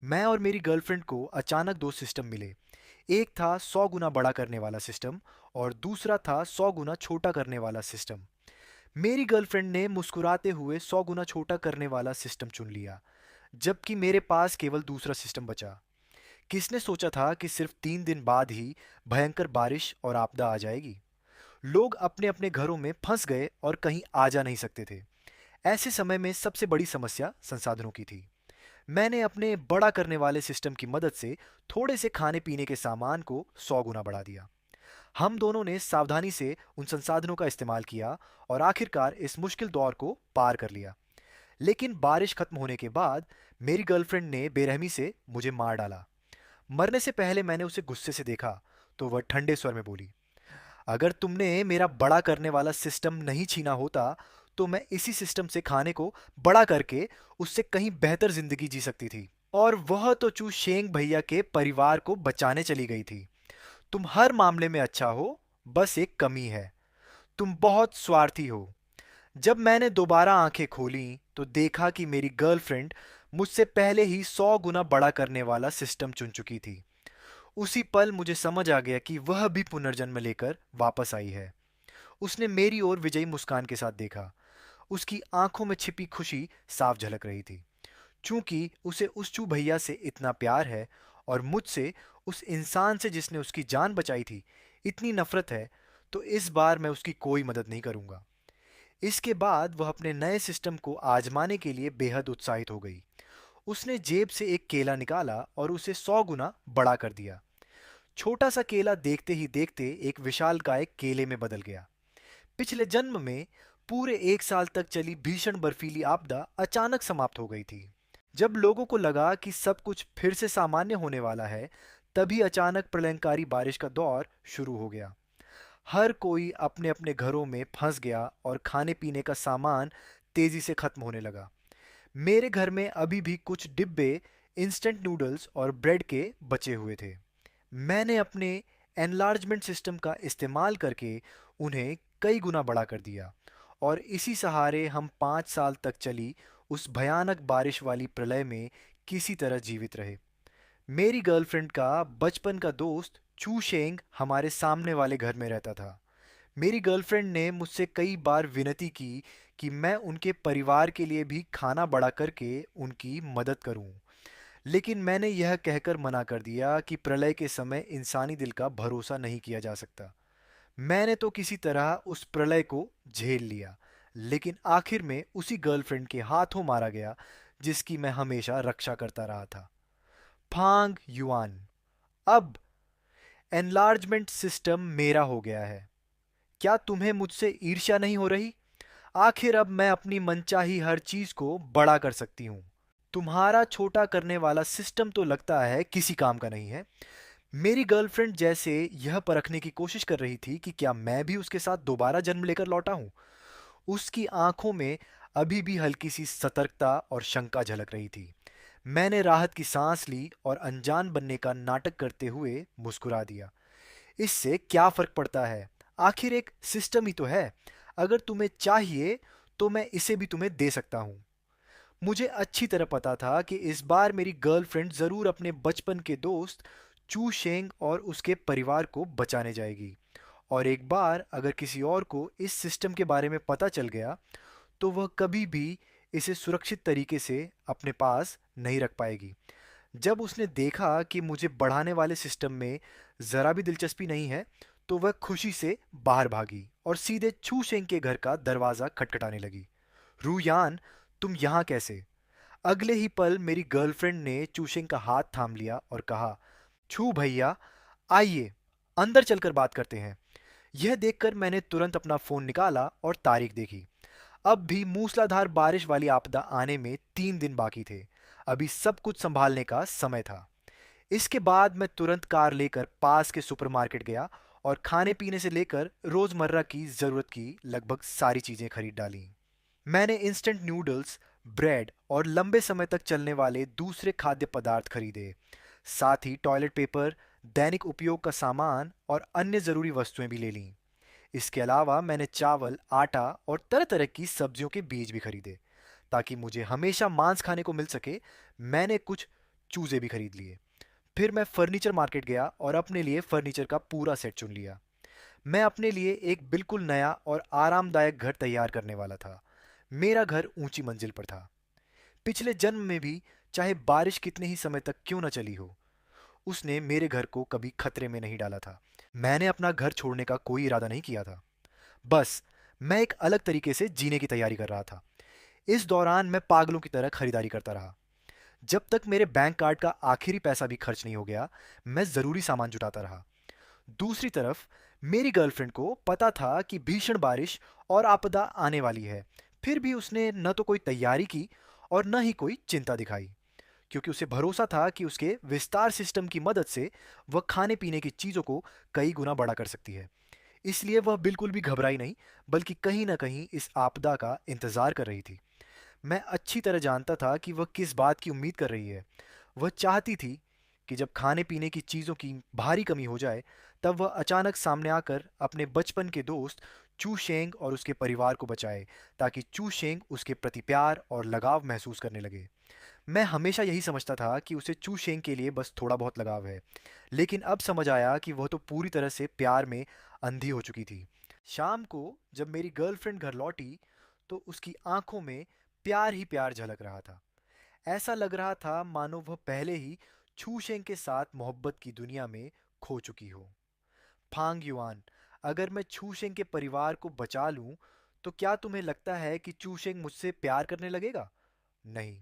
मैं और मेरी गर्लफ्रेंड को अचानक दो सिस्टम मिले। एक था 100 गुना बड़ा करने वाला सिस्टम और दूसरा था 100 गुना छोटा करने वाला सिस्टम। मेरी गर्लफ्रेंड ने मुस्कुराते हुए 100 गुना छोटा करने वाला सिस्टम चुन लिया, जबकि मेरे पास केवल दूसरा सिस्टम बचा। किसने सोचा था कि सिर्फ 3 दिन बाद ही भयंकर बारिश और आपदा आ जाएगी। लोग अपने अपने घरों में फंस गए और कहीं आ जा नहीं सकते थे। ऐसे समय में सबसे बड़ी समस्या संसाधनों की थी। मैंने अपने बड़ा करने वाले सिस्टम की मदद से थोड़े से खाने पीने के सामान को 100 गुना बढ़ा दिया। हम दोनों ने सावधानी से उन संसाधनों का इस्तेमाल किया और आखिरकार इस मुश्किल दौर को पार कर लिया। लेकिन बारिश खत्म होने के बाद मेरी गर्लफ्रेंड ने बेरहमी से मुझे मार डाला। मरने से पहले मैंने उसे गुस्से से देखा तो वह ठंडे स्वर में बोली, अगर तुमने मेरा बड़ा करने वाला सिस्टम नहीं छीना होता तो मैं इसी सिस्टम से खाने को बड़ा करके उससे कहीं बेहतर जिंदगी जी सकती थी। और वह तो चू शेंग भैया के परिवार को बचाने चली गई थी। तुम हर मामले में अच्छा हो, बस एक कमी है, तुम बहुत स्वार्थी हो। जब मैंने दोबारा आंखें खोली तो देखा कि मेरी गर्लफ्रेंड मुझसे पहले ही 100 गुना बड़ा करने वाला सिस्टम चुन चुकी थी। उसी पल मुझे समझ आ गया कि वह भी पुनर्जन्म लेकर वापस आई है। उसने मेरी ओर विजयी मुस्कान के साथ देखा। उसकी आंखों में छिपी खुशी साफ झलक रही थी। चूंकि उसे उस चू भैया से इतना प्यार है और मुझसे, उस इंसान से जिसने उसकी जान बचाई थी, इतनी नफरत है, तो इस बार मैं उसकी कोई मदद नहीं करूंगा। इसके बाद वह अपने नए सिस्टम को आजमाने के लिए बेहद उत्साहित हो गई। उसने जेब से एक केला निकाला और उसे 100 गुना बड़ा कर दिया। छोटा सा केला देखते ही देखते एक विशालकाय केले में बदल गया। पिछले जन्म में पूरे 1 साल तक चली भीषण बर्फीली आपदा अचानक समाप्त हो गई थी। जब लोगों को लगा कि सब कुछ फिर से सामान्य होने वाला है, तभी अचानक प्रलयंकारी बारिश का दौर शुरू हो गया। हर कोई अपने अपने घरों में फंस गया और खाने पीने का सामान तेजी से खत्म होने लगा। मेरे घर में अभी भी कुछ डिब्बे इंस्टेंट नूडल्स और ब्रेड के बचे हुए थे। मैंने अपने एनलार्जमेंट सिस्टम का इस्तेमाल करके उन्हें कई गुना बड़ा कर दिया और इसी सहारे हम 5 साल तक चली उस भयानक बारिश वाली प्रलय में किसी तरह जीवित रहे। मेरी गर्लफ्रेंड का बचपन का दोस्त चू शेंग हमारे सामने वाले घर में रहता था। मेरी गर्लफ्रेंड ने मुझसे कई बार विनती की कि मैं उनके परिवार के लिए भी खाना बड़ा करके उनकी मदद करूं, लेकिन मैंने यह कहकर मना कर दिया कि प्रलय के समय इंसानी दिल का भरोसा नहीं किया जा सकता। मैंने तो किसी तरह उस प्रलय को झेल लिया, लेकिन आखिर में उसी गर्लफ्रेंड के हाथों मारा गया जिसकी मैं हमेशा रक्षा करता रहा था। फांग युआन। अब एनलार्जमेंट सिस्टम मेरा हो गया है। क्या तुम्हें मुझसे ईर्ष्या नहीं हो रही? आखिर अब मैं अपनी मनचाही हर चीज को बड़ा कर सकती हूँ। तुम्हारा छोटा करने वाला सिस्टम तो लगता है किसी काम का नहीं है। मेरी गर्लफ्रेंड जैसे यह परखने की कोशिश कर रही थी कि क्या मैं भी उसके साथ दोबारा जन्म लेकर लौटा हूँ। उसकी आंखों में अभी भी हल्की सी सतर्कता और शंका झलक रही थी। मैंने राहत की सांस ली और अनजान बनने का नाटक करते हुए मुस्कुरा दिया। इससे क्या फर्क पड़ता है? आखिर एक सिस्टम ही तो है। अगर तुम्हें चाहिए तो मैं इसे भी तुम्हें दे सकता हूँ। मुझे अच्छी तरह पता था कि इस बार मेरी गर्लफ्रेंड जरूर अपने बचपन के दोस्त चू शेंग और उसके परिवार को बचाने जाएगी। और एक बार अगर किसी और को इस सिस्टम के बारे में पता चल गया तो वह कभी भी इसे सुरक्षित तरीके से अपने पास नहीं रख पाएगी। जब उसने देखा कि मुझे बढ़ाने वाले सिस्टम में ज़रा भी दिलचस्पी नहीं है, तो वह खुशी से बाहर भागी और सीधे छू शेंग के घर का दरवाज़ा खटखटाने लगी। रूयान, तुम यहाँ कैसे? अगले ही पल मेरी गर्लफ्रेंड ने चूशेंग का हाथ थाम लिया और कहा, छू भैया, आइए, अंदर चलकर बात करते हैं। यह देखकर मैंने तुरंत अपना फ़ोन निकाला और तारीख देखी। अब भी मूसलाधार बारिश वाली आपदा आने में 3 दिन बाकी थे। अभी सब कुछ संभालने का समय था। इसके बाद मैं तुरंत कार लेकर पास के सुपरमार्केट गया और खाने पीने से लेकर रोजमर्रा की जरूरत की लगभग सारी चीजें खरीद डाली। मैंने इंस्टेंट नूडल्स, ब्रेड और लंबे समय तक चलने वाले दूसरे खाद्य पदार्थ खरीदे। साथ ही टॉयलेट पेपर, दैनिक उपयोग का सामान और अन्य जरूरी वस्तुएं भी ले लीं। इसके अलावा मैंने चावल, आटा और तरह तरह की सब्जियों के बीज भी खरीदे ताकि मुझे हमेशा मांस खाने को मिल सके। मैंने कुछ चूजे भी खरीद लिए। फिर मैं फर्नीचर मार्केट गया और अपने लिए फर्नीचर का पूरा सेट चुन लिया। मैं अपने लिए एक बिल्कुल नया और आरामदायक घर तैयार करने वाला था। मेरा घर ऊंची मंजिल पर था। पिछले जन्म में भी, चाहे बारिश कितने ही समय तक क्यों न चली हो, उसने मेरे घर को कभी खतरे में नहीं डाला था। मैंने अपना घर छोड़ने का कोई इरादा नहीं किया था। बस मैं एक अलग तरीके से जीने की तैयारी कर रहा था। इस दौरान मैं पागलों की तरह खरीदारी करता रहा। जब तक मेरे बैंक कार्ड का आखिरी पैसा भी खर्च नहीं हो गया, मैं ज़रूरी सामान जुटाता रहा। दूसरी तरफ मेरी गर्लफ्रेंड को पता था कि भीषण बारिश और आपदा आने वाली है। फिर भी उसने न तो कोई तैयारी की और न ही कोई चिंता दिखाई, क्योंकि उसे भरोसा था कि उसके विस्तार सिस्टम की मदद से वह खाने पीने की चीज़ों को कई गुना बड़ा कर सकती है। इसलिए वह बिल्कुल भी घबराई नहीं, बल्कि कहीं न कहीं इस आपदा का इंतज़ार कर रही थी। मैं अच्छी तरह जानता था कि वह किस बात की उम्मीद कर रही है। वह चाहती थी कि जब खाने पीने की चीज़ों की भारी कमी हो जाए, तब वह अचानक सामने आकर अपने बचपन के दोस्त चू शेंग और उसके परिवार को बचाए, ताकि चू शेंग उसके प्रति प्यार और लगाव महसूस करने लगे। मैं हमेशा यही समझता था कि उसे चू शेंग के लिए बस थोड़ा बहुत लगाव है, लेकिन अब समझ आया कि वह तो पूरी तरह से प्यार में अंधी हो चुकी थी। शाम को जब मेरी गर्लफ्रेंड घर लौटी, तो उसकी आंखों में प्यार ही प्यार झलक रहा था। ऐसा लग रहा था मानो वह पहले ही छू शेंग के साथ मोहब्बत की दुनिया में खो चुकी हो। फांग युआन, अगर मैं छू शेंग के परिवार को बचा लूं, तो क्या तुम्हें लगता है कि चू शेंग मुझसे प्यार करने लगेगा? नहीं।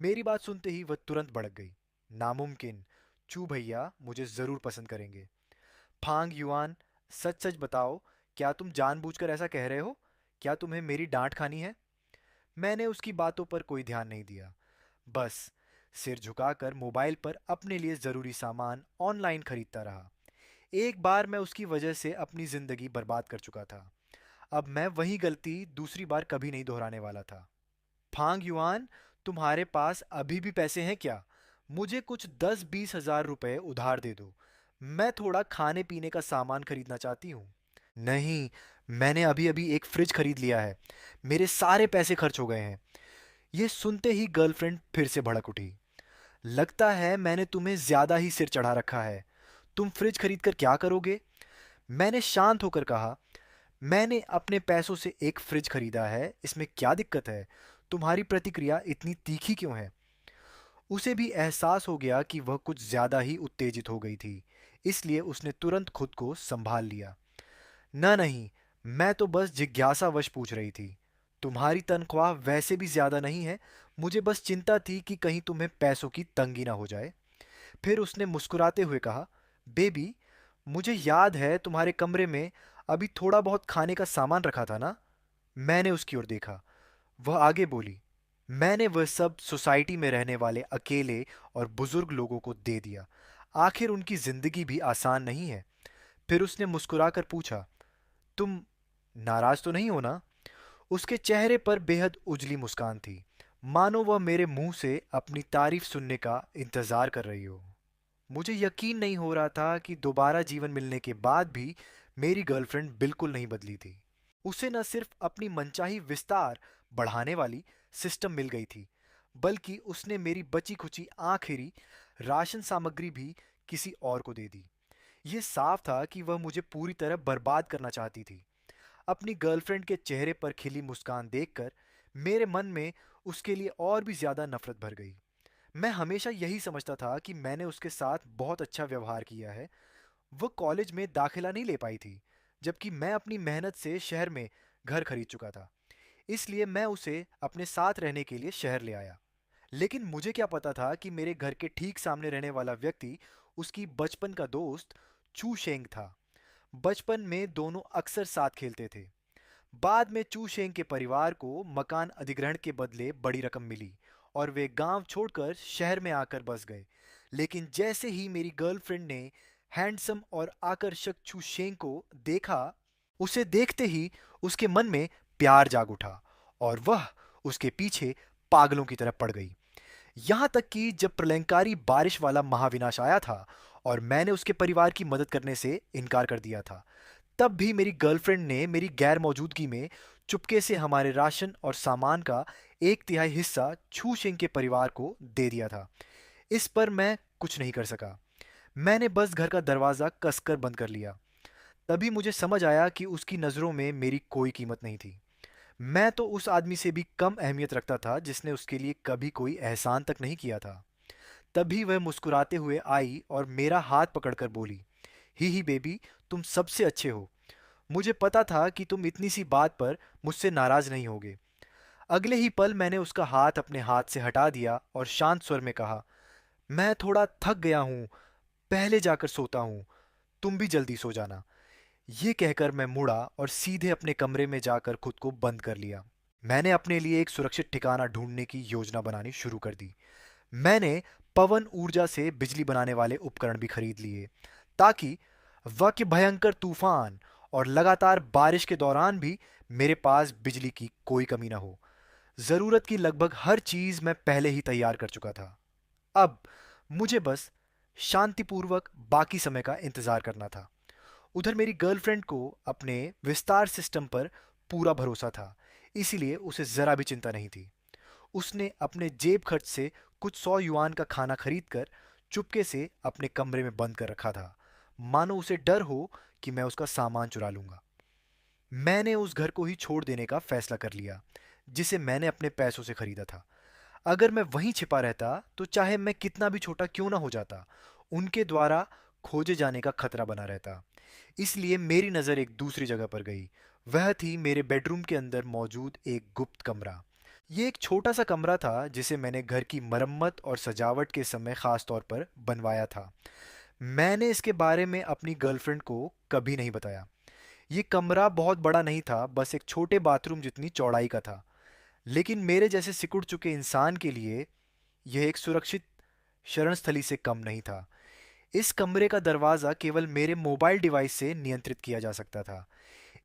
मेरी बात सुनते ही वह तुरंत भड़क गई। नामुमकिन। चू भैया मुझे ज़रूर पसंद करेंगे। फांग युआन, सच सच बताओ, क्या तुम जानबूझकर ऐसा कह रहे हो? क्या तुम्हें मेरी डांट खानी है? मैंने उसकी बातों पर कोई ध्यान नहीं दिया। बस सिर झुकाकर मोबाइल पर अपने लिए ज़रूरी सामान ऑनलाइन खरीदता रहा। एक बार मैं उसकी वजह से अपनी ज़िंदगी बर्बाद कर चुका था। अब मैं वही गलती दूसरी बार कभी नहीं दोहराने वाला था। फांग युआन, तुम्हारे पास अभी भी पैसे हैं क्या? मुझे कुछ 10-20 हज़ार रुपए उधार दे दो। मैं थोड़ा खाने पीने का सामान खरीदना चाहती हूँ। नहीं, मैंने अभी अभी एक फ्रिज खरीद लिया है। मेरे सारे पैसे खर्च हो गए हैं। ये सुनते ही गर्लफ्रेंड फिर से भड़क उठी। लगता है मैंने तुम्हें ज्यादा ही सिर चढ़ा रखा है। तुम फ्रिज खरीद कर क्या करोगे? मैंने शांत होकर कहा, मैंने अपने पैसों से एक फ्रिज खरीदा है, इसमें क्या दिक्कत है? तुम्हारी प्रतिक्रिया इतनी तीखी क्यों है? उसे भी एहसास हो गया कि वह कुछ ज्यादा ही उत्तेजित हो गई थी, इसलिए उसने तुरंत खुद को संभाल लिया। न नहीं, मैं तो बस जिज्ञासावश पूछ रही थी। तुम्हारी तनख्वाह वैसे भी ज्यादा नहीं है। मुझे बस चिंता थी कि कहीं तुम्हें पैसों की तंगी ना हो जाए। फिर उसने मुस्कुराते हुए कहा, बेबी, मुझे याद है तुम्हारे कमरे में अभी थोड़ा बहुत खाने का सामान रखा था ना? मैंने उसकी ओर देखा। वह आगे बोली, मैंने वह सब सोसाइटी में रहने वाले अकेले और बुजुर्ग लोगों को दे दिया। आखिर उनकी जिंदगी भी आसान नहीं है। फिर उसने मुस्कुराकर पूछा, तुम नाराज तो नहीं हो ना? उसके चेहरे पर बेहद उजली मुस्कान थी, मानो वह मेरे मुंह से अपनी तारीफ सुनने का इंतजार कर रही हो। मुझे यकीन नहीं हो रहा था कि दोबारा जीवन मिलने के बाद भी मेरी गर्लफ्रेंड बिल्कुल नहीं बदली थी। उसे न सिर्फ अपनी मनचाही विस्तार बढ़ाने वाली सिस्टम मिल गई थी, बल्कि उसने मेरी बची खुची आखिरी राशन सामग्री भी किसी और को दे दी। ये साफ था कि वह मुझे पूरी तरह बर्बाद करना चाहती थी। अपनी गर्लफ्रेंड के चेहरे पर खिली मुस्कान देखकर मेरे मन में उसके लिए और भी ज्यादा नफरत भर गई। मैं हमेशा यही समझता था कि मैंने उसके साथ बहुत अच्छा व्यवहार किया है। वह कॉलेज में दाखिला नहीं ले पाई थी, जबकि मैं अपनी मेहनत से शहर में घर खरीद चुका था। इसलिए मैं उसे अपने साथ रहने के लिए शहर ले आया। लेकिन मुझे क्या पता था कि मेरे घर के ठीक सामने रहने वाला व्यक्ति उसकी बचपन का दोस्त चू शेंग था। बचपन में दोनों अक्सर साथ खेलते थे। बाद में चू शेंग के परिवार को मकान अधिग्रहण के बदले बड़ी रकम मिली और वे गांव छोड़कर शहर में आकर बस गए। लेकिन जैसे ही मेरी गर्लफ्रेंड ने हैंडसम और आकर्षक चू शेंग को देखा, उसे देखते ही उसके मन में प्यार जाग उठा और वह उसके पीछे पागलों की तरह पड़ गई। यहाँ तक कि जब प्रलयंकारी बारिश वाला महाविनाश आया था और मैंने उसके परिवार की मदद करने से इनकार कर दिया था, तब भी मेरी गर्लफ्रेंड ने मेरी गैर मौजूदगी में चुपके से हमारे राशन और सामान का 1/3 हिस्सा छू शेंग के परिवार को दे दिया था। इस पर मैं कुछ नहीं कर सका। मैंने बस घर का दरवाज़ा कसकर बंद कर लिया। तभी मुझे समझ आया कि उसकी नज़रों में मेरी कोई कीमत नहीं थी। मैं तो उस आदमी से भी कम अहमियत रखता था जिसने उसके लिए कभी कोई एहसान तक नहीं किया था। तभी वह मुस्कुराते हुए आई और मेरा हाथ पकड़कर बोली, ही बेबी, तुम सबसे अच्छे हो। मुझे पता था कि तुम इतनी सी बात पर मुझसे नाराज नहीं होगे। अगले ही पल मैंने उसका हाथ अपने हाथ से हटा दिया और शांत स्वर में कहा, मैं थोड़ा थक गया हूँ, पहले जाकर सोता हूँ, तुम भी जल्दी सो जाना। ये कहकर मैं मुड़ा और सीधे अपने कमरे में जाकर खुद को बंद कर लिया। मैंने अपने लिए एक सुरक्षित ठिकाना ढूंढने की योजना बनानी शुरू कर दी। मैंने पवन ऊर्जा से बिजली बनाने वाले उपकरण भी खरीद लिए, ताकि वक्य भयंकर तूफान और लगातार बारिश के दौरान भी मेरे पास बिजली की कोई कमी ना हो। ज़रूरत की लगभग हर चीज़ मैं पहले ही तैयार कर चुका था। अब मुझे बस शांतिपूर्वक बाकी समय का इंतज़ार करना था। उधर मेरी गर्लफ्रेंड को अपने विस्तार सिस्टम पर पूरा भरोसा था, इसीलिए उसे ज़रा भी चिंता नहीं थी। उसने अपने जेब खर्च से कुछ 100 युआन का खाना खरीदकर चुपके से अपने कमरे में बंद कर रखा था, मानो उसे डर हो कि मैं उसका सामान चुरा लूंगा। मैंने उस घर को ही छोड़ देने का फैसला कर लिया, जिसे मैंने अपने पैसों से खरीदा था। अगर मैं वहीं छिपा रहता तो चाहे मैं कितना भी छोटा क्यों ना हो जाता, उनके द्वारा खोजे जाने का खतरा बना रहता। इसलिए मेरी नज़र एक दूसरी जगह पर गई। वह थी मेरे बेडरूम के अंदर मौजूद एक गुप्त कमरा। ये एक छोटा सा कमरा था जिसे मैंने घर की मरम्मत और सजावट के समय खास तौर पर बनवाया था। मैंने इसके बारे में अपनी गर्लफ्रेंड को कभी नहीं बताया। ये कमरा बहुत बड़ा नहीं था, बस एक छोटे बाथरूम जितनी चौड़ाई का था। लेकिन मेरे जैसे सिकुड़ चुके इंसान के लिए यह एक सुरक्षित शरण स्थली से कम नहीं था। इस कमरे का दरवाज़ा केवल मेरे मोबाइल डिवाइस से नियंत्रित किया जा सकता था,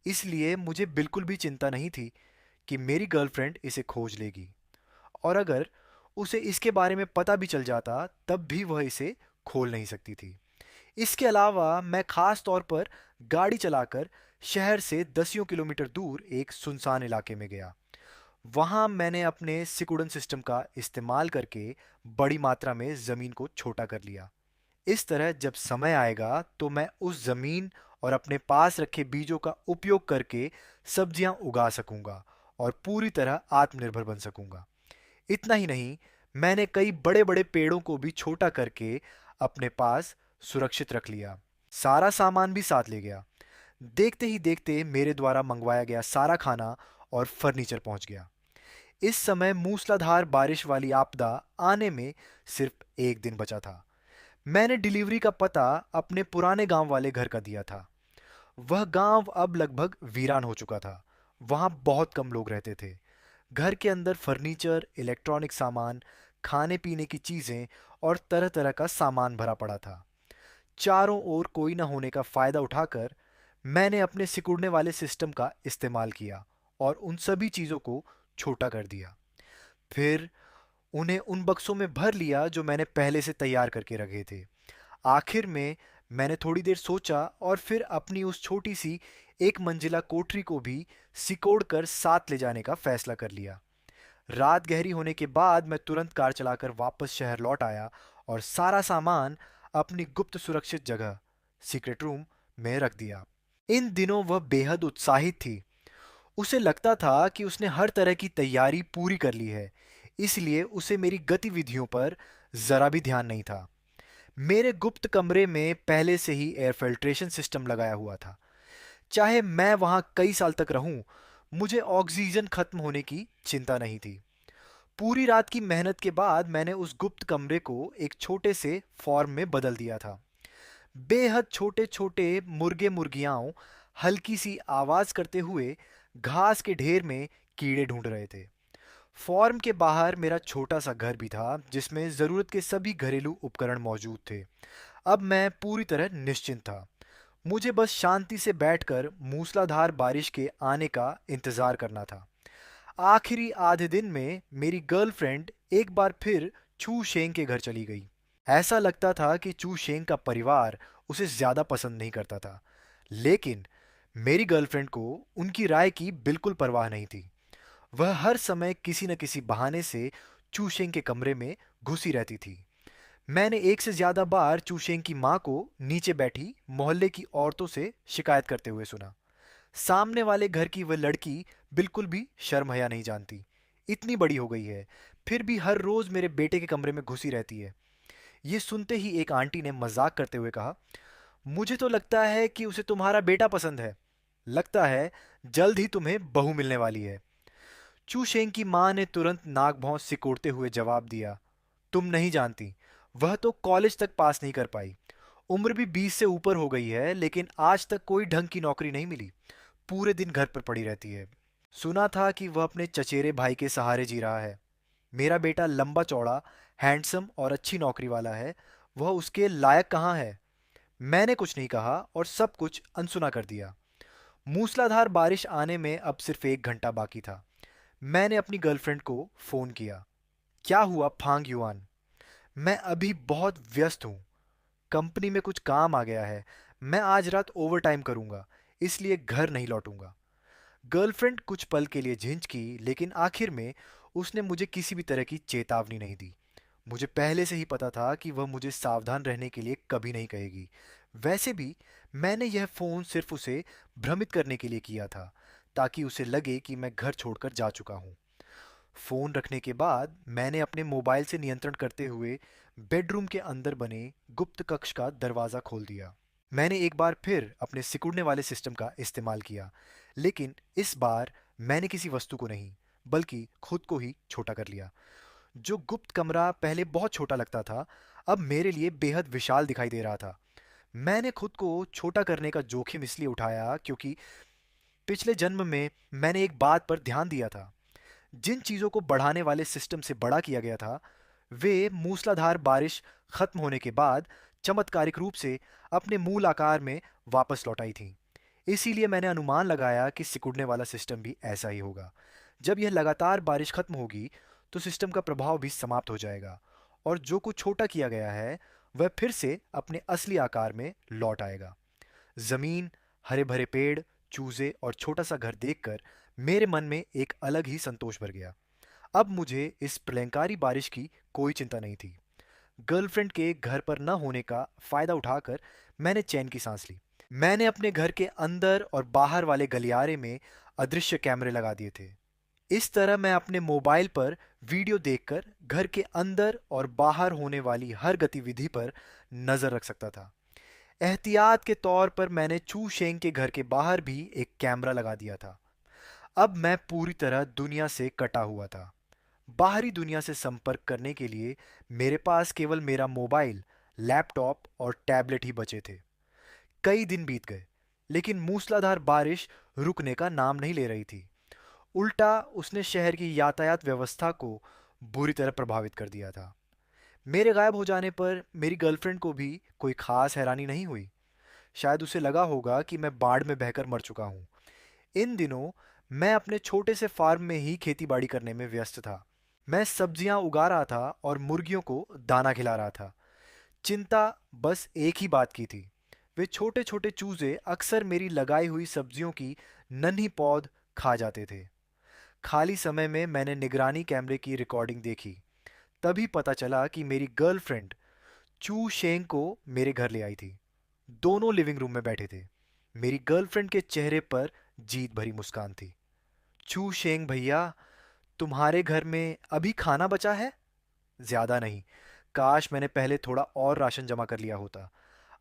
इसलिए मुझे बिल्कुल भी चिंता नहीं थी कि मेरी गर्लफ्रेंड इसे खोज लेगी, और अगर उसे इसके बारे में पता भी चल जाता तब भी वह इसे खोल नहीं सकती थी। इसके अलावा मैं खास तौर पर गाड़ी चलाकर शहर से दसियों किलोमीटर दूर एक सुनसान इलाके में गया। वहाँ मैंने अपने सिकुड़न सिस्टम का इस्तेमाल करके बड़ी मात्रा में ज़मीन को छोटा कर लिया। इस तरह जब समय आएगा तो मैं उस ज़मीन और अपने पास रखे बीजों का उपयोग करके सब्जियां उगा सकूंगा और पूरी तरह आत्मनिर्भर बन सकूंगा। इतना ही नहीं, मैंने कई बड़े बड़े पेड़ों को भी छोटा करके अपने पास सुरक्षित रख लिया। सारा सामान भी साथ ले गया। देखते ही देखते मेरे द्वारा मंगवाया गया सारा खाना और फर्नीचर पहुंच गया। इस समय मूसलाधार बारिश वाली आपदा आने में सिर्फ एक दिन बचा था। मैंने डिलीवरी का पता अपने पुराने गांव वाले घर का दिया था। वह गांव अब लगभग वीरान हो चुका था। वहां बहुत कम लोग रहते थे। घर के अंदर फर्नीचर, इलेक्ट्रॉनिक सामान, खाने पीने की चीजें और तरह तरह का सामान भरा पड़ा था। चारों ओर कोई न होने का फायदा उठाकर मैंने अपने सिकुड़ने वाले सिस्टम का इस्तेमाल किया और उन सभी चीजों को छोटा कर दिया। फिर उन्हें उन बक्सों में भर लिया जो मैंने पहले से तैयार करके रखे थे। आखिर में मैंने थोड़ी देर सोचा और फिर अपनी उस छोटी सी एक मंजिला कोठरी को भी सिकोड़ कर साथ ले जाने का फैसला कर लिया। रात गहरी होने के बाद मैं तुरंत कार चलाकर वापस शहर लौट आया और सारा सामान अपनी गुप्त सुरक्षित जगह, सीक्रेट रूम में रख दिया। इन दिनों वह बेहद उत्साहित थी। उसे लगता था कि उसने हर तरह की तैयारी पूरी कर ली है, इसलिए उसे मेरी गतिविधियों पर जरा भी ध्यान नहीं था। मेरे गुप्त कमरे में पहले से ही एयर फिल्ट्रेशन सिस्टम लगाया हुआ था। चाहे मैं वहां कई साल तक रहूं, मुझे ऑक्सीजन खत्म होने की चिंता नहीं थी। पूरी रात की मेहनत के बाद मैंने उस गुप्त कमरे को एक छोटे से फॉर्म में बदल दिया था। बेहद छोटे छोटे मुर्गे मुर्गियाओं हल्की सी आवाज करते हुए घास के ढेर में कीड़े ढूंढ रहे थे। फॉर्म के बाहर मेरा छोटा सा घर भी था जिसमें ज़रूरत के सभी घरेलू उपकरण मौजूद थे। अब मैं पूरी तरह निश्चिंत था। मुझे बस शांति से बैठकर मूसलाधार बारिश के आने का इंतज़ार करना था। आखिरी आधे दिन में मेरी गर्लफ्रेंड एक बार फिर चू शेंग के घर चली गई। ऐसा लगता था कि चू शेंग का परिवार उसे ज़्यादा पसंद नहीं करता था, लेकिन मेरी गर्लफ्रेंड को उनकी राय की बिल्कुल परवाह नहीं थी। वह हर समय किसी न किसी बहाने से चू शेंग के कमरे में घुसी रहती थी। मैंने एक से ज्यादा बार चूशेंग की माँ को नीचे बैठी मोहल्ले की औरतों से शिकायत करते हुए सुना। सामने वाले घर की वह लड़की बिल्कुल भी शर्म हया नहीं जानती, इतनी बड़ी हो गई है, फिर भी हर रोज मेरे बेटे के कमरे में घुसी रहती है। ये सुनते ही एक आंटी ने मजाक करते हुए कहा, मुझे तो लगता है कि उसे तुम्हारा बेटा पसंद है। लगता है जल्द ही तुम्हें बहू मिलने वाली है। चू शेंग की माँ ने तुरंत नाक भौं सिकोड़ते हुए जवाब दिया, तुम नहीं जानती, वह तो कॉलेज तक पास नहीं कर पाई। उम्र भी 20 से ऊपर हो गई है, लेकिन आज तक कोई ढंग की नौकरी नहीं मिली। पूरे दिन घर पर पड़ी रहती है। सुना था कि वह अपने चचेरे भाई के सहारे जी रहा है। मेरा बेटा लंबा चौड़ा, हैंडसम और अच्छी नौकरी वाला है। वह उसके लायक कहाँ है? मैंने कुछ नहीं कहा और सब कुछ अनसुना कर दिया। मूसलाधार बारिश आने में अब सिर्फ 1 घंटा बाकी था। मैंने अपनी गर्लफ्रेंड को फोन किया। क्या हुआ फांग युआन? मैं अभी बहुत व्यस्त हूँ। कंपनी में कुछ काम आ गया है। मैं आज रात ओवर टाइम करूँगा, इसलिए घर नहीं लौटूंगा। गर्लफ्रेंड कुछ पल के लिए झिंझकी, लेकिन आखिर में उसने मुझे किसी भी तरह की चेतावनी नहीं दी। मुझे पहले से ही पता था कि वह मुझे सावधान रहने के लिए कभी नहीं कहेगी। वैसे भी मैंने यह फ़ोन सिर्फ उसे भ्रमित करने के लिए किया था, ताकि उसे लगे कि मैं घर छोड़कर जा चुका हूँ। फ़ोन रखने के बाद मैंने अपने मोबाइल से नियंत्रण करते हुए बेडरूम के अंदर बने गुप्त कक्ष का दरवाज़ा खोल दिया। मैंने एक बार फिर अपने सिकुड़ने वाले सिस्टम का इस्तेमाल किया, लेकिन इस बार मैंने किसी वस्तु को नहीं, बल्कि खुद को ही छोटा कर लिया। जो गुप्त कमरा पहले बहुत छोटा लगता था, अब मेरे लिए बेहद विशाल दिखाई दे रहा था। मैंने खुद को छोटा करने का जोखिम इसलिए उठाया क्योंकि पिछले जन्म में मैंने एक बात पर ध्यान दिया था। जिन चीज़ों को बढ़ाने वाले सिस्टम से बड़ा किया गया था, वे मूसलाधार बारिश खत्म होने के बाद चमत्कारिक रूप से अपने मूल आकार में वापस लौट आई थीं। इसीलिए मैंने अनुमान लगाया कि सिकुड़ने वाला सिस्टम भी ऐसा ही होगा। जब यह लगातार बारिश खत्म होगी, तो सिस्टम का प्रभाव भी समाप्त हो जाएगा और जो कुछ छोटा किया गया है, वह फिर से अपने असली आकार में लौट आएगा। जमीन, हरे भरे पेड़, चूजे और छोटा सा घर देखकर मेरे मन में एक अलग ही संतोष भर गया। अब मुझे इस प्रलयंकारी बारिश की कोई चिंता नहीं थी। गर्लफ्रेंड के घर पर न होने का फायदा उठाकर मैंने चैन की सांस ली। मैंने अपने घर के अंदर और बाहर वाले गलियारे में अदृश्य कैमरे लगा दिए थे। इस तरह मैं अपने मोबाइल पर वीडियो देखकर घर के अंदर और बाहर होने वाली हर गतिविधि पर नजर रख सकता था। एहतियात के तौर पर मैंने चू शेंग के घर के बाहर भी एक कैमरा लगा दिया था। अब मैं पूरी तरह दुनिया से कटा हुआ था। बाहरी दुनिया से संपर्क करने के लिए मेरे पास केवल मेरा मोबाइल, लैपटॉप और टैबलेट ही बचे थे। कई दिन बीत गए, लेकिन मूसलाधार बारिश रुकने का नाम नहीं ले रही थी। उल्टा उसने शहर की यातायात व्यवस्था को बुरी तरह प्रभावित कर दिया था। मेरे गायब हो जाने पर मेरी गर्लफ्रेंड को भी कोई खास हैरानी नहीं हुई। शायद उसे लगा होगा कि मैं बाढ़ में बहकर मर चुका हूँ। इन दिनों मैं अपने छोटे से फार्म में ही खेती-बाड़ी करने में व्यस्त था। मैं सब्जियां उगा रहा था और मुर्गियों को दाना खिला रहा था। चिंता बस एक ही बात की थी। वे छोटे-छोटे चूजे अक्सर मेरी लगाई हुई सब्जियों की नन्ही पौध खा जाते थे। खाली समय में मैंने निगरानी कैमरे की रिकॉर्डिंग देखी। तभी पता चला कि मेरी गर्लफ्रेंड चू शेंग को मेरे घर ले आई थी। दोनों लिविंग रूम में बैठे थे। मेरी गर्लफ्रेंड के चेहरे पर जीत भरी मुस्कान थी। चू शेंग भैया, तुम्हारे घर में अभी खाना बचा है? ज्यादा नहीं। काश मैंने पहले थोड़ा और राशन जमा कर लिया होता।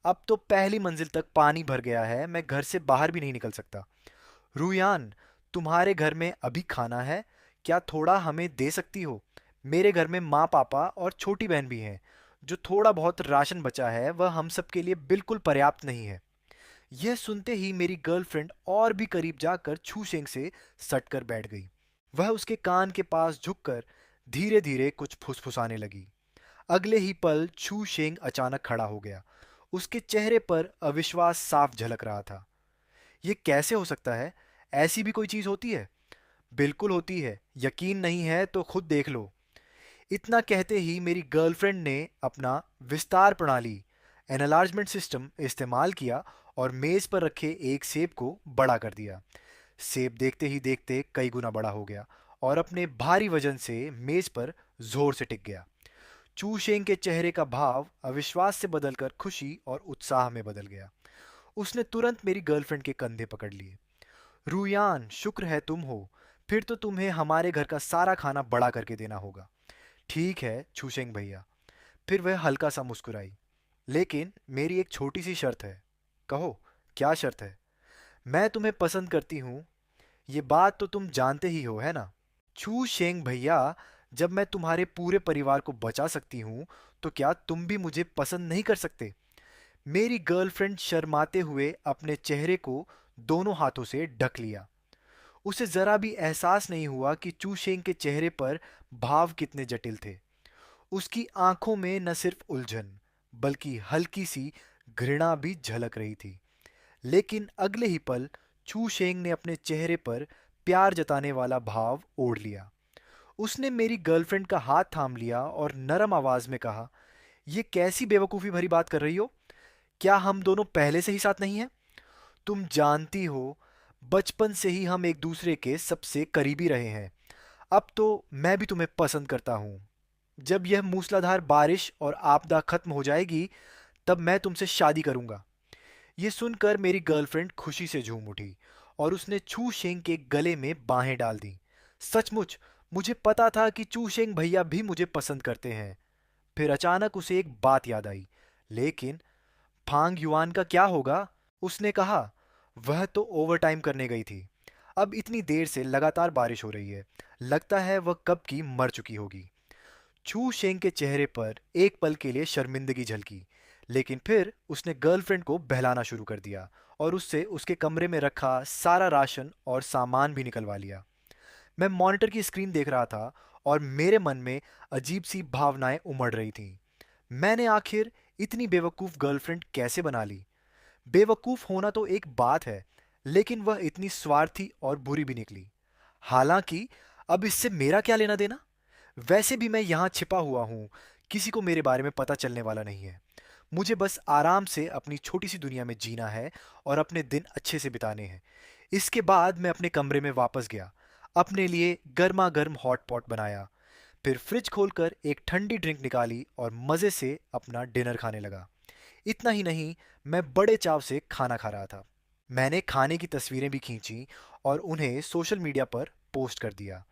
अब तो पहली मंजिल तक पानी भर गया है, मैं घर से बाहर भी नहीं निकल सकता। रुयान, तुम्हारे घर में अभी खाना है? क्या थोड़ा हमें दे सकती हो? मेरे घर में माँ पापा और छोटी बहन भी हैं। जो थोड़ा बहुत राशन बचा है वह हम सब के लिए बिल्कुल पर्याप्त नहीं है। यह सुनते ही मेरी गर्लफ्रेंड और भी करीब जाकर छू शेंग से सटकर बैठ गई। वह उसके कान के पास झुककर धीरे धीरे कुछ फुसफुसाने लगी। अगले ही पल छू शेंग अचानक खड़ा हो गया। उसके चेहरे पर अविश्वास साफ झलक रहा था। ये कैसे हो सकता है? ऐसी भी कोई चीज होती है? बिल्कुल होती है। यकीन नहीं है तो खुद देख लो। इतना कहते ही मेरी गर्लफ्रेंड ने अपना विस्तार प्रणाली एनलार्जमेंट सिस्टम इस्तेमाल किया और मेज पर रखे एक सेब को बड़ा कर दिया। सेब देखते ही देखते कई गुना बड़ा हो गया और अपने भारी वजन से मेज पर जोर से टिक गया। चूशेंग के चेहरे का भाव अविश्वास से बदलकर खुशी और उत्साह में बदल गया। उसने तुरंत मेरी गर्लफ्रेंड के कंधे पकड़ लिए। रूयान, शुक्र है तुम हो। फिर तो तुम्हें हमारे घर का सारा खाना बड़ा करके देना होगा। ठीक है छूशेंग भैया। फिर वह हल्का सा मुस्कुराई। लेकिन मेरी एक छोटी सी शर्त है। कहो, क्या शर्त है? मैं तुम्हें पसंद करती हूँ, ये बात तो तुम जानते ही हो, है ना? छू शेंग भैया, जब मैं तुम्हारे पूरे परिवार को बचा सकती हूँ, तो क्या तुम भी मुझे पसंद नहीं कर सकते? मेरी गर्लफ्रेंड शर्माते हुए अपने चेहरे को दोनों हाथों से ढक लिया। उसे जरा भी एहसास नहीं हुआ कि चू शेंग के चेहरे पर भाव कितने जटिल थे। उसकी आंखों में न सिर्फ उलझन, बल्कि हल्की सी घृणा भी झलक रही थी। लेकिन अगले ही पल चू शेंग ने अपने चेहरे पर प्यार जताने वाला भाव ओढ़ लिया। उसने मेरी गर्लफ्रेंड का हाथ थाम लिया और नरम आवाज में कहा, "ये कैसी बेवकूफ़ी भरी बात कर रही हो? क्या हम दोनों पहले से ही साथ नहीं हैं? तुम जानती हो, बचपन से ही हम एक दूसरे के सबसे करीबी रहे हैं। अब तो मैं भी तुम्हें पसंद करता हूँ। जब यह मूसलाधार बारिश और आपदा खत्म हो जाएगी, तब मैं तुमसे शादी करूंगा।" ये सुनकर मेरी गर्लफ्रेंड खुशी से झूम उठी और उसने चू शेंग के गले में बाहें डाल दी। सचमुच, मुझे पता था कि चू शेंग भैया भी मुझे पसंद करते हैं। फिर अचानक उसे एक बात याद आई। लेकिन फांग युआन का क्या होगा? उसने कहा। वह तो ओवरटाइम करने गई थी। अब इतनी देर से लगातार बारिश हो रही है, लगता है वह कब की मर चुकी होगी। छू शेंग के चेहरे पर एक पल के लिए शर्मिंदगी झलकी, लेकिन फिर उसने गर्लफ्रेंड को बहलाना शुरू कर दिया और उससे उसके कमरे में रखा सारा राशन और सामान भी निकलवा लिया। मैं मॉनिटर की स्क्रीन देख रहा था और मेरे मन में अजीब सी भावनाएं उमड़ रही थीं। मैंने आखिर इतनी बेवकूफ़ गर्लफ्रेंड कैसे बना ली? बेवकूफ़ होना तो एक बात है, लेकिन वह इतनी स्वार्थी और बुरी भी निकली। हालांकि अब इससे मेरा क्या लेना देना? वैसे भी मैं यहाँ छिपा हुआ हूँ, किसी को मेरे बारे में पता चलने वाला नहीं है। मुझे बस आराम से अपनी छोटी सी दुनिया में जीना है और अपने दिन अच्छे से बिताने हैं। इसके बाद मैं अपने कमरे में वापस गया, अपने लिए गर्मा गर्म हॉट पॉट बनाया, फिर फ्रिज खोलकर एक ठंडी ड्रिंक निकाली और मज़े से अपना डिनर खाने लगा। इतना ही नहीं, मैं बड़े चाव से खाना खा रहा था। मैंने खाने की तस्वीरें भी खींची और उन्हें सोशल मीडिया पर पोस्ट कर दिया।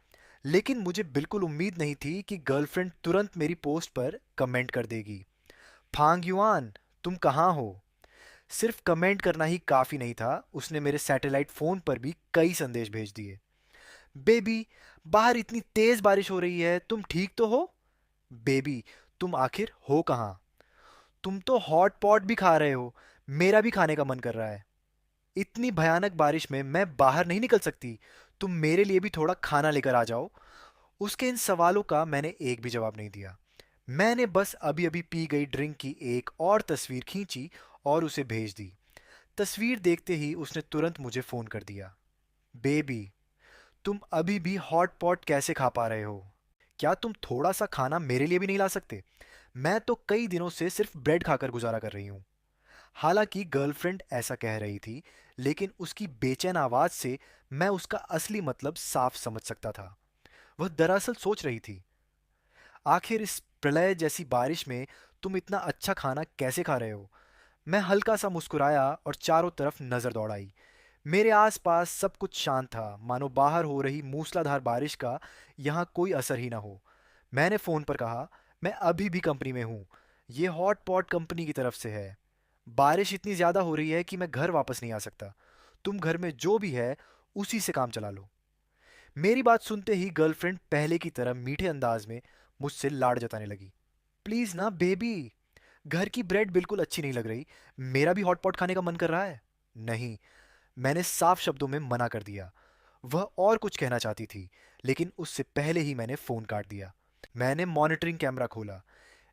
लेकिन मुझे बिल्कुल उम्मीद नहीं थी कि गर्लफ्रेंड तुरंत मेरी पोस्ट पर कमेंट कर देगी। फांग युआन, तुम कहाँ हो? सिर्फ कमेंट करना ही काफ़ी नहीं था, उसने मेरे सैटेलाइट फ़ोन पर भी कई संदेश भेज दिए। बेबी, बाहर इतनी तेज़ बारिश हो रही है, तुम ठीक तो हो? बेबी, तुम आखिर हो कहाँ? तुम तो हॉट पॉट भी खा रहे हो, मेरा भी खाने का मन कर रहा है। इतनी भयानक बारिश में मैं बाहर नहीं निकल सकती, तुम मेरे लिए भी थोड़ा खाना लेकर आ जाओ। उसके इन सवालों का मैंने एक भी जवाब नहीं दिया। मैंने बस अभी अभी पी गई ड्रिंक की एक और तस्वीर खींची और उसे भेज दी। तस्वीर देखते ही उसने तुरंत मुझे फ़ोन कर दिया। बेबी, तुम अभी भी हॉट पॉट कैसे खा पा रहे हो? क्या तुम थोड़ा सा खाना मेरे लिए भी नहीं ला सकते? मैं तो कई दिनों से सिर्फ ब्रेड खाकर गुजारा कर रही हूँ। हालांकि गर्लफ्रेंड ऐसा कह रही थी, लेकिन उसकी बेचैन आवाज़ से मैं उसका असली मतलब साफ समझ सकता था। वह दरअसल सोच रही थी, आखिर इस प्रलय जैसी बारिश में तुम इतना अच्छा खाना कैसे खा रहे हो? मैं हल्का सा मुस्कुराया और चारों तरफ नज़र दौड़ाई। मेरे आसपास सब कुछ शांत था, मानो बाहर हो रही मूसलाधार बारिश का यहाँ कोई असर ही ना हो। मैंने फ़ोन पर कहा, मैं अभी भी कंपनी में हूँ। ये हॉट पॉट कंपनी की तरफ से है। बारिश इतनी ज़्यादा हो रही है कि मैं घर वापस नहीं आ सकता। तुम घर में जो भी है, उसी से काम चला लो। मेरी बात सुनते ही गर्लफ्रेंड पहले की तरह मीठे अंदाज में मुझसे लाड़ जताने लगी। प्लीज़ ना बेबी, घर की ब्रेड बिल्कुल अच्छी नहीं लग रही। मेरा भी हॉट पॉट खाने का मन कर रहा है। नहीं, मैंने साफ शब्दों में मना कर दिया। वह और कुछ कहना चाहती थी, लेकिन उससे पहले ही मैंने फ़ोन काट दिया। मैंने मॉनिटरिंग कैमरा खोला।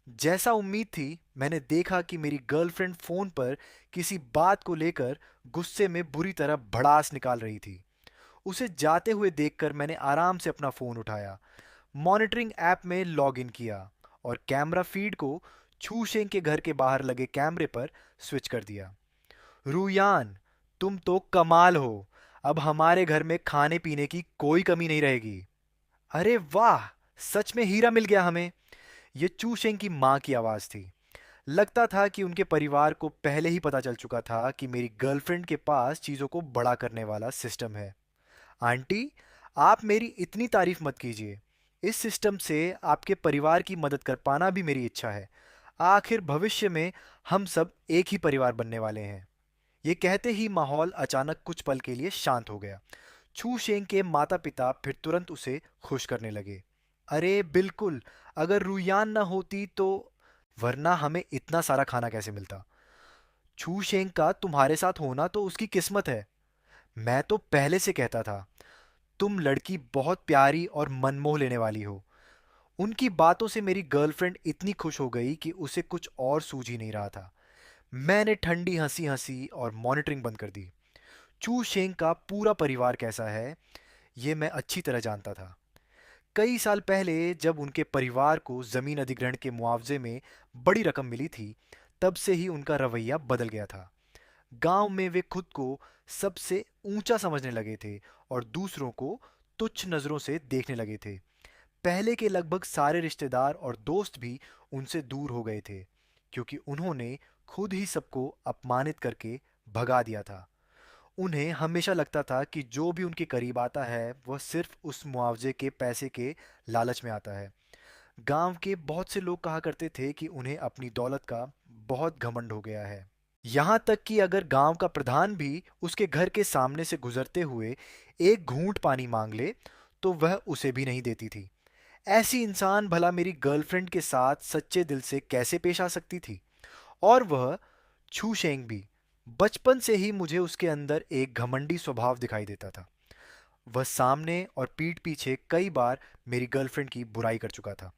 जैसा उम्मीद थी, मैंने देखा कि मेरी गर्लफ्रेंड फ़ोन पर किसी बात को लेकर गुस्से में बुरी तरह भड़ास निकाल रही थी। उसे जाते हुए देखकर मैंने आराम से अपना फ़ोन उठाया, मॉनिटरिंग ऐप में लॉग इन किया और कैमरा फीड को छूशेंग के घर के बाहर लगे कैमरे पर स्विच कर दिया। रूयान, तुम तो कमाल हो। अब हमारे घर में खाने पीने की कोई कमी नहीं रहेगी। अरे वाह! सच में हीरा मिल गया हमें। ये चूशेंग की माँ की आवाज़ थी। लगता था कि उनके परिवार को पहले ही पता चल चुका था कि मेरी गर्लफ्रेंड के पास चीज़ों को बड़ा करने वाला सिस्टम है। आंटी, आप मेरी इतनी तारीफ मत कीजिए। इस सिस्टम से आपके परिवार की मदद कर पाना भी मेरी इच्छा है। आखिर भविष्य में हम सब एक ही परिवार बनने वाले हैं। ये कहते ही माहौल अचानक कुछ पल के लिए शांत हो गया। छू शेंग के माता पिता फिर तुरंत उसे खुश करने लगे। अरे बिल्कुल, अगर रुयान ना होती तो, वरना हमें इतना सारा खाना कैसे मिलता। छू शेंग का तुम्हारे साथ होना तो उसकी किस्मत है। मैं तो पहले से कहता था, तुम लड़की बहुत प्यारी और मनमोह लेने वाली हो। उनकी बातों से मेरी गर्लफ्रेंड इतनी खुश हो गई कि उसे कुछ और सूझ ही नहीं रहा था। मैंने ठंडी हंसी हंसी और मॉनिटरिंग बंद कर दी। चू शेंग का पूरा परिवार कैसा है, ये मैं अच्छी तरह जानता था। कई साल पहले जब उनके परिवार को जमीन अधिग्रहण के मुआवजे में बड़ी रकम मिली थी, तब से ही उनका रवैया बदल गया था। गांव में वे खुद को सबसे ऊंचा समझने लगे थे और दूसरों को तुच्छ नजरों से देखने लगे थे। पहले के लगभग सारे रिश्तेदार और दोस्त भी उनसे दूर हो गए थे, क्योंकि उन्होंने खुद ही सबको अपमानित करके भगा दिया था। उन्हें हमेशा लगता था कि जो भी उनके करीब आता है वह सिर्फ उस मुआवजे के पैसे के लालच में आता है। गांव के बहुत से लोग कहा करते थे कि उन्हें अपनी दौलत का बहुत घमंड हो गया है। यहाँ तक कि अगर गांव का प्रधान भी उसके घर के सामने से गुजरते हुए एक घूंट पानी मांग ले, तो वह उसे भी नहीं देती थी। ऐसी इंसान भला मेरी गर्लफ्रेंड के साथ सच्चे दिल से कैसे पेश आ सकती थी? और वह छू शेंग भी। बचपन से ही मुझे उसके अंदर एक घमंडी स्वभाव दिखाई देता था। वह सामने और पीठ पीछे कई बार मेरी गर्लफ्रेंड की बुराई कर चुका था।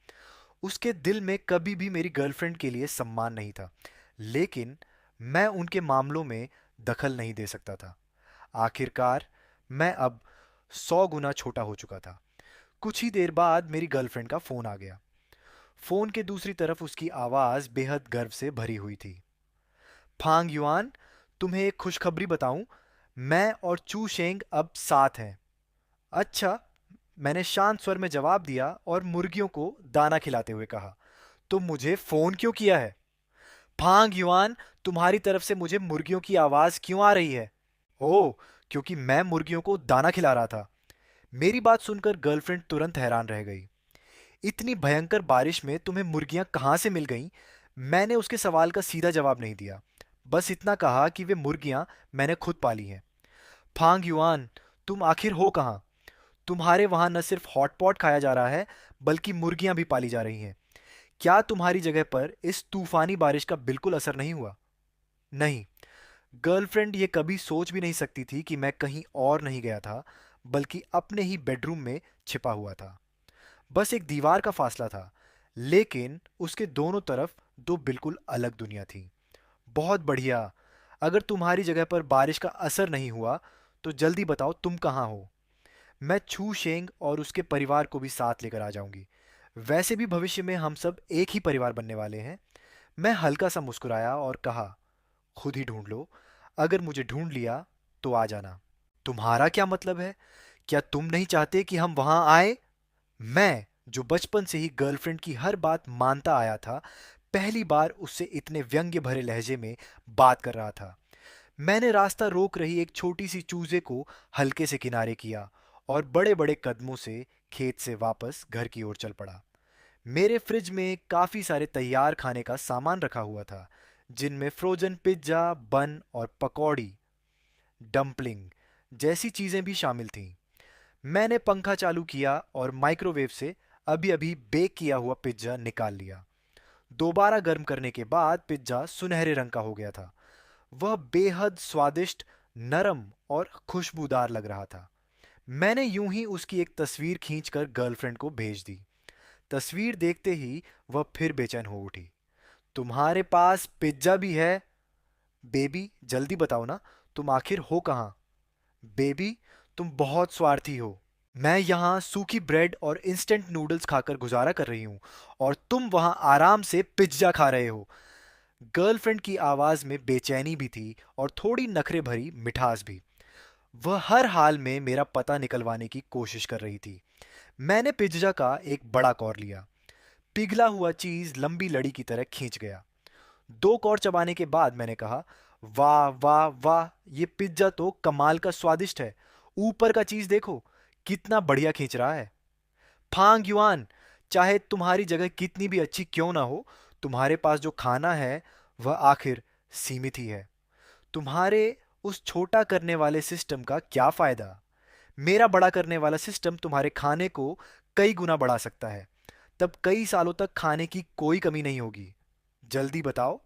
उसके दिल में कभी भी मेरी गर्लफ्रेंड के लिए सम्मान नहीं था, लेकिन मैं उनके मामलों में दखल नहीं दे सकता था। आखिरकार मैं अब 100 गुना छोटा हो चुका था। कुछ ही देर बाद मेरी गर्लफ्रेंड का फोन आ गया। फोन के दूसरी तरफ उसकी आवाज बेहद गर्व से भरी हुई थी। फांग युआन, तुम्हें एक खुशखबरी बताऊं, मैं और चू शेंग अब साथ हैं। अच्छा, मैंने शांत स्वर में जवाब दिया और मुर्गियों को दाना खिलाते हुए कहा। तो मुझे फोन क्यों किया है? फांग युआन, तुम्हारी तरफ से मुझे मुर्गियों की आवाज क्यों आ रही है? ओह, क्योंकि मैं मुर्गियों को दाना खिला रहा था। मेरी बात सुनकर गर्लफ्रेंड तुरंत हैरान रह गई। इतनी भयंकर बारिश में तुम्हें मुर्गियां कहां से मिल गईं? मैंने उसके सवाल का सीधा जवाब नहीं दिया, बस इतना कहा कि वे मुर्गियां मैंने खुद पाली हैं। फांग युआन, तुम आखिर हो कहाँ? तुम्हारे वहां न सिर्फ हॉटपॉट खाया जा रहा है, बल्कि मुर्गियां भी पाली जा रही हैं। क्या तुम्हारी जगह पर इस तूफानी बारिश का बिल्कुल असर नहीं हुआ? नहीं। गर्लफ्रेंड ये कभी सोच भी नहीं सकती थी कि मैं कहीं और नहीं गया था, बल्कि अपने ही बेडरूम में छिपा हुआ था। बस एक दीवार का फासला था, लेकिन उसके दोनों तरफ दो बिल्कुल अलग दुनिया थी। बहुत बढ़िया। अगर तुम्हारी जगह पर बारिश का असर नहीं हुआ, तो जल्दी बताओ तुम कहाँ हो। मैं छू शेंग और उसके परिवार को भी साथ लेकर आ जाऊंगी। वैसे भी भविष्य में हम सब एक ही परिवार बनने वाले हैं। मैं हल्का सा मुस्कुराया और कहा, खुद ही ढूंढ लो। अगर मुझे ढूंढ लिया तो आ जाना। तुम्हारा क्या मतलब है? क्या तुम नहीं चाहते कि हम वहां आए? मैं, जो बचपन से ही गर्लफ्रेंड की हर बात मानता आया था, पहली बार उससे इतने व्यंग्य भरे लहजे में बात कर रहा था। मैंने रास्ता रोक रही एक छोटी सी चूजे को हल्के से किनारे किया और बड़े बड़े कदमों से खेत से वापस घर की ओर चल पड़ा। मेरे फ्रिज में काफी सारे तैयार खाने का सामान रखा हुआ था, जिनमें फ्रोजन पिज्जा, बन और पकौड़ी, डंपलिंग जैसी चीजें भी शामिल थीं। मैंने पंखा चालू किया और माइक्रोवेव से अभी अभी बेक किया हुआ पिज्जा निकाल लिया। दोबारा गर्म करने के बाद पिज्जा सुनहरे रंग का हो गया था। वह बेहद स्वादिष्ट, नरम और खुशबूदार लग रहा था। मैंने यूं ही उसकी एक तस्वीर खींचकर गर्लफ्रेंड को भेज दी। तस्वीर देखते ही वह फिर बेचैन हो उठी। तुम्हारे पास पिज्जा भी है? बेबी, जल्दी बताओ ना, तुम आखिर हो कहाँ? बेबी, तुम बहुत स्वार्थी हो। मैं यहाँ सूखी ब्रेड और इंस्टेंट नूडल्स खाकर गुजारा कर रही हूँ, और तुम वहाँ आराम से पिज्जा खा रहे हो। गर्लफ्रेंड की आवाज में बेचैनी भी थी और थोड़ी नखरे भरी मिठास भी। वह हर हाल में मेरा पता निकलवाने की कोशिश कर रही थी। मैंने पिज्जा का एक बड़ा कौर लिया। पिघला हुआ चीज लंबी लड़ी की तरह खींच गया। 2 कौर चबाने के बाद मैंने कहा, वाह वाह वाह, ये पिज्जा तो कमाल का स्वादिष्ट है। ऊपर का चीज देखो, कितना बढ़िया खींच रहा है। फांग युआन, चाहे तुम्हारी जगह कितनी भी अच्छी क्यों ना हो, तुम्हारे पास जो खाना है वह आखिर सीमित ही है। तुम्हारे उस छोटा करने वाले सिस्टम का क्या फायदा? मेरा बड़ा करने वाला सिस्टम तुम्हारे खाने को कई गुना बढ़ा सकता है। तब कई सालों तक खाने की कोई कमी नहीं होगी। जल्दी बताओ,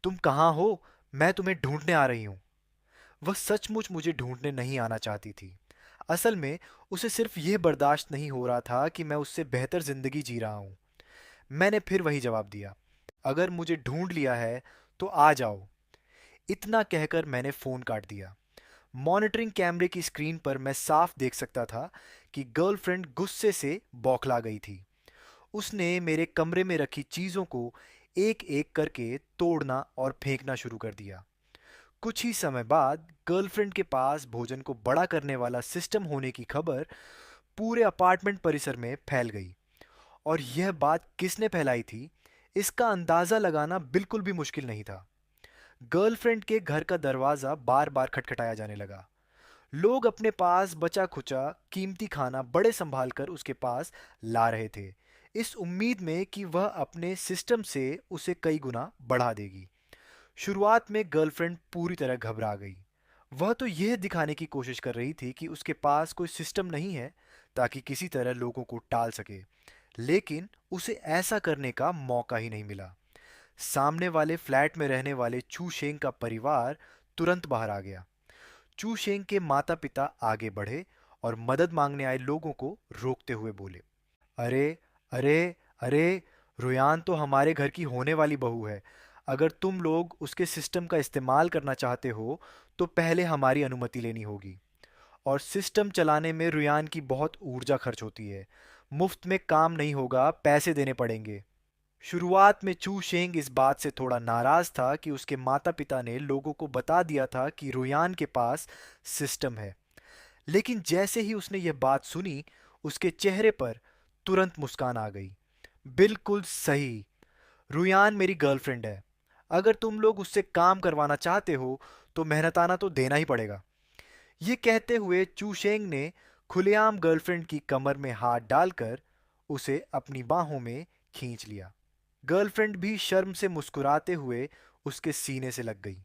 तुम कहाँ हो? मैं तुम्हें ढूंढने आ रही हूँ। वह सचमुच मुझे ढूंढने नहीं आना चाहती थी। असल में उसे सिर्फ यह बर्दाश्त नहीं हो रहा था कि मैं उससे बेहतर जिंदगी जी रहा हूँ। मैंने फिर वही जवाब दिया, अगर मुझे ढूंढ लिया है तो आ जाओ। इतना कहकर मैंने फोन काट दिया। मॉनिटरिंग कैमरे की स्क्रीन पर मैं साफ देख सकता था कि गर्लफ्रेंड गुस्से से बौखला गई थी। उसने मेरे कमरे में रखी चीजों को एक एक करके तोड़ना और फेंकना शुरू कर दिया। कुछ ही समय बाद गर्लफ्रेंड के पास भोजन को बड़ा करने वाला सिस्टम होने की खबर पूरे अपार्टमेंट परिसर में फैल गई। और यह बात किसने फैलाई थी, इसका अंदाजा लगाना बिल्कुल भी मुश्किल नहीं था। गर्लफ्रेंड के घर का दरवाजा बार बार खटखटाया जाने लगा। लोग अपने पास बचा खुचा कीमती खाना बड़े संभाल कर उसके पास ला रहे थे, इस उम्मीद में कि वह अपने सिस्टम से उसे कई गुना बढ़ा देगी। शुरुआत में गर्लफ्रेंड पूरी तरह घबरा गई। वह तो यह दिखाने की कोशिश कर रही थी कि उसके पास कोई सिस्टम नहीं है, ताकि किसी तरह लोगों को टाल सके। लेकिन उसे ऐसा करने का मौका ही नहीं मिला। सामने वाले फ्लैट में रहने वाले चू शेंग का परिवार तुरंत बाहर आ गया। चू शेंग के माता पिता आगे बढ़े और मदद मांगने आए लोगों को रोकते हुए बोले, अरे अरे अरे, रुयान तो हमारे घर की होने वाली बहू है। अगर तुम लोग उसके सिस्टम का इस्तेमाल करना चाहते हो तो पहले हमारी अनुमति लेनी होगी। और सिस्टम चलाने में रुयान की बहुत ऊर्जा खर्च होती है। मुफ्त में काम नहीं होगा, पैसे देने पड़ेंगे। शुरुआत में चू शेंग इस बात से थोड़ा नाराज था कि उसके माता पिता ने लोगों को बता दिया था कि रुयान के पास सिस्टम है। लेकिन जैसे ही उसने यह बात सुनी, उसके चेहरे पर तुरंत मुस्कान आ गई। बिल्कुल सही, रुयान मेरी गर्लफ्रेंड है। अगर तुम लोग उससे काम करवाना चाहते हो तो मेहनताना तो देना ही पड़ेगा। ये कहते हुए चूशेंग ने खुलेआम गर्लफ्रेंड की कमर में हाथ डालकर उसे अपनी बाहों में खींच लिया। गर्लफ्रेंड भी शर्म से मुस्कुराते हुए उसके सीने से लग गई।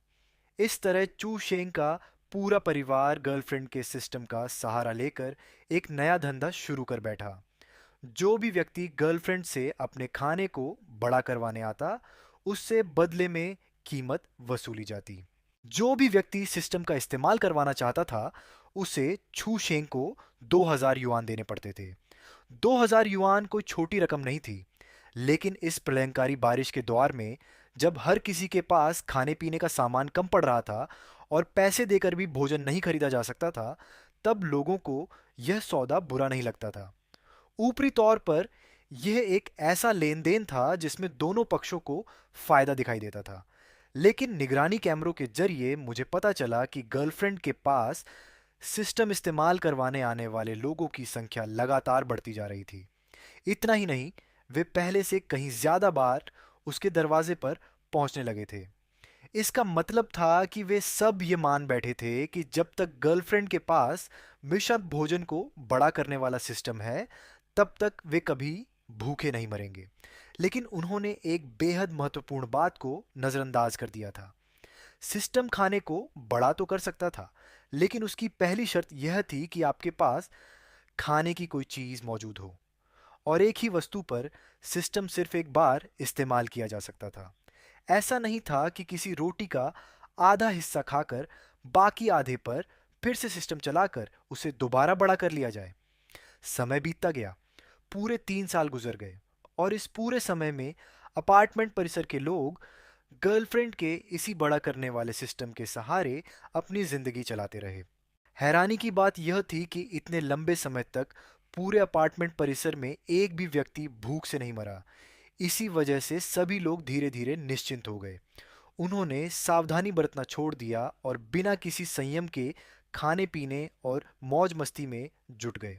इस तरह चू शेंग का पूरा परिवार गर्लफ्रेंड के सिस्टम का सहारा लेकर एक नया धंधा शुरू कर बैठा। जो भी व्यक्ति गर्लफ्रेंड से अपने खाने को बड़ा करवाने आता, उससे बदले में कीमत वसूली जाती। जो भी व्यक्ति सिस्टम का इस्तेमाल करवाना चाहता था, उसे छू शेंग को 2000 युआन देने पड़ते थे। 2000 युआन कोई छोटी रकम नहीं थी। लेकिन इस प्रलयंकारी बारिश के दौर में, जब हर किसी के पास खाने पीने का सामान कम पड़ रहा था और पैसे देकर भी भोजन नहीं खरीदा जा सकता था, तब लोगों को यह सौदा बुरा नहीं लगता था। ऊपरी तौर पर यह एक ऐसा लेन देन था जिसमें दोनों पक्षों को फायदा दिखाई देता था। लेकिन निगरानी कैमरों के जरिए मुझे पता चला कि गर्लफ्रेंड के पास सिस्टम इस्तेमाल करवाने आने वाले लोगों की संख्या लगातार बढ़ती जा रही थी। इतना ही नहीं, वे पहले से कहीं ज्यादा बार उसके दरवाजे पर पहुंचने लगे थे। इसका मतलब था कि वे सब ये मान बैठे थे कि जब तक गर्लफ्रेंड के पास मिशन भोजन को बड़ा करने वाला सिस्टम है, तब तक वे कभी भूखे नहीं मरेंगे। लेकिन उन्होंने एक बेहद महत्वपूर्ण बात को नज़रअंदाज कर दिया था। सिस्टम खाने को बड़ा तो कर सकता था, लेकिन उसकी पहली शर्त यह थी कि आपके पास खाने की कोई चीज़ मौजूद हो। और एक ही वस्तु पर सिस्टम सिर्फ एक बार इस्तेमाल किया जा सकता था। ऐसा नहीं था कि किसी रोटी का आधा हिस्सा खाकर बाकी आधे पर फिर से सिस्टम चलाकर उसे दोबारा बड़ा कर लिया जाए। समय बीतता गया। पूरे 3 साल गुजर गए और इस पूरे समय में अपार्टमेंट परिसर के लोग गर्लफ्रेंड के इसी बड़ा करने वाले सिस्टम के सहारे अपनी जिंदगी चलाते रहे। हैरानी की बात यह थी कि इतने लंबे समय तक पूरे अपार्टमेंट परिसर में एक भी व्यक्ति भूख से नहीं मरा। इसी वजह से सभी लोग धीरे धीरे निश्चिंत हो गए। उन्होंने सावधानी बरतना छोड़ दिया और बिना किसी संयम के खाने पीने और मौज मस्ती में जुट गए।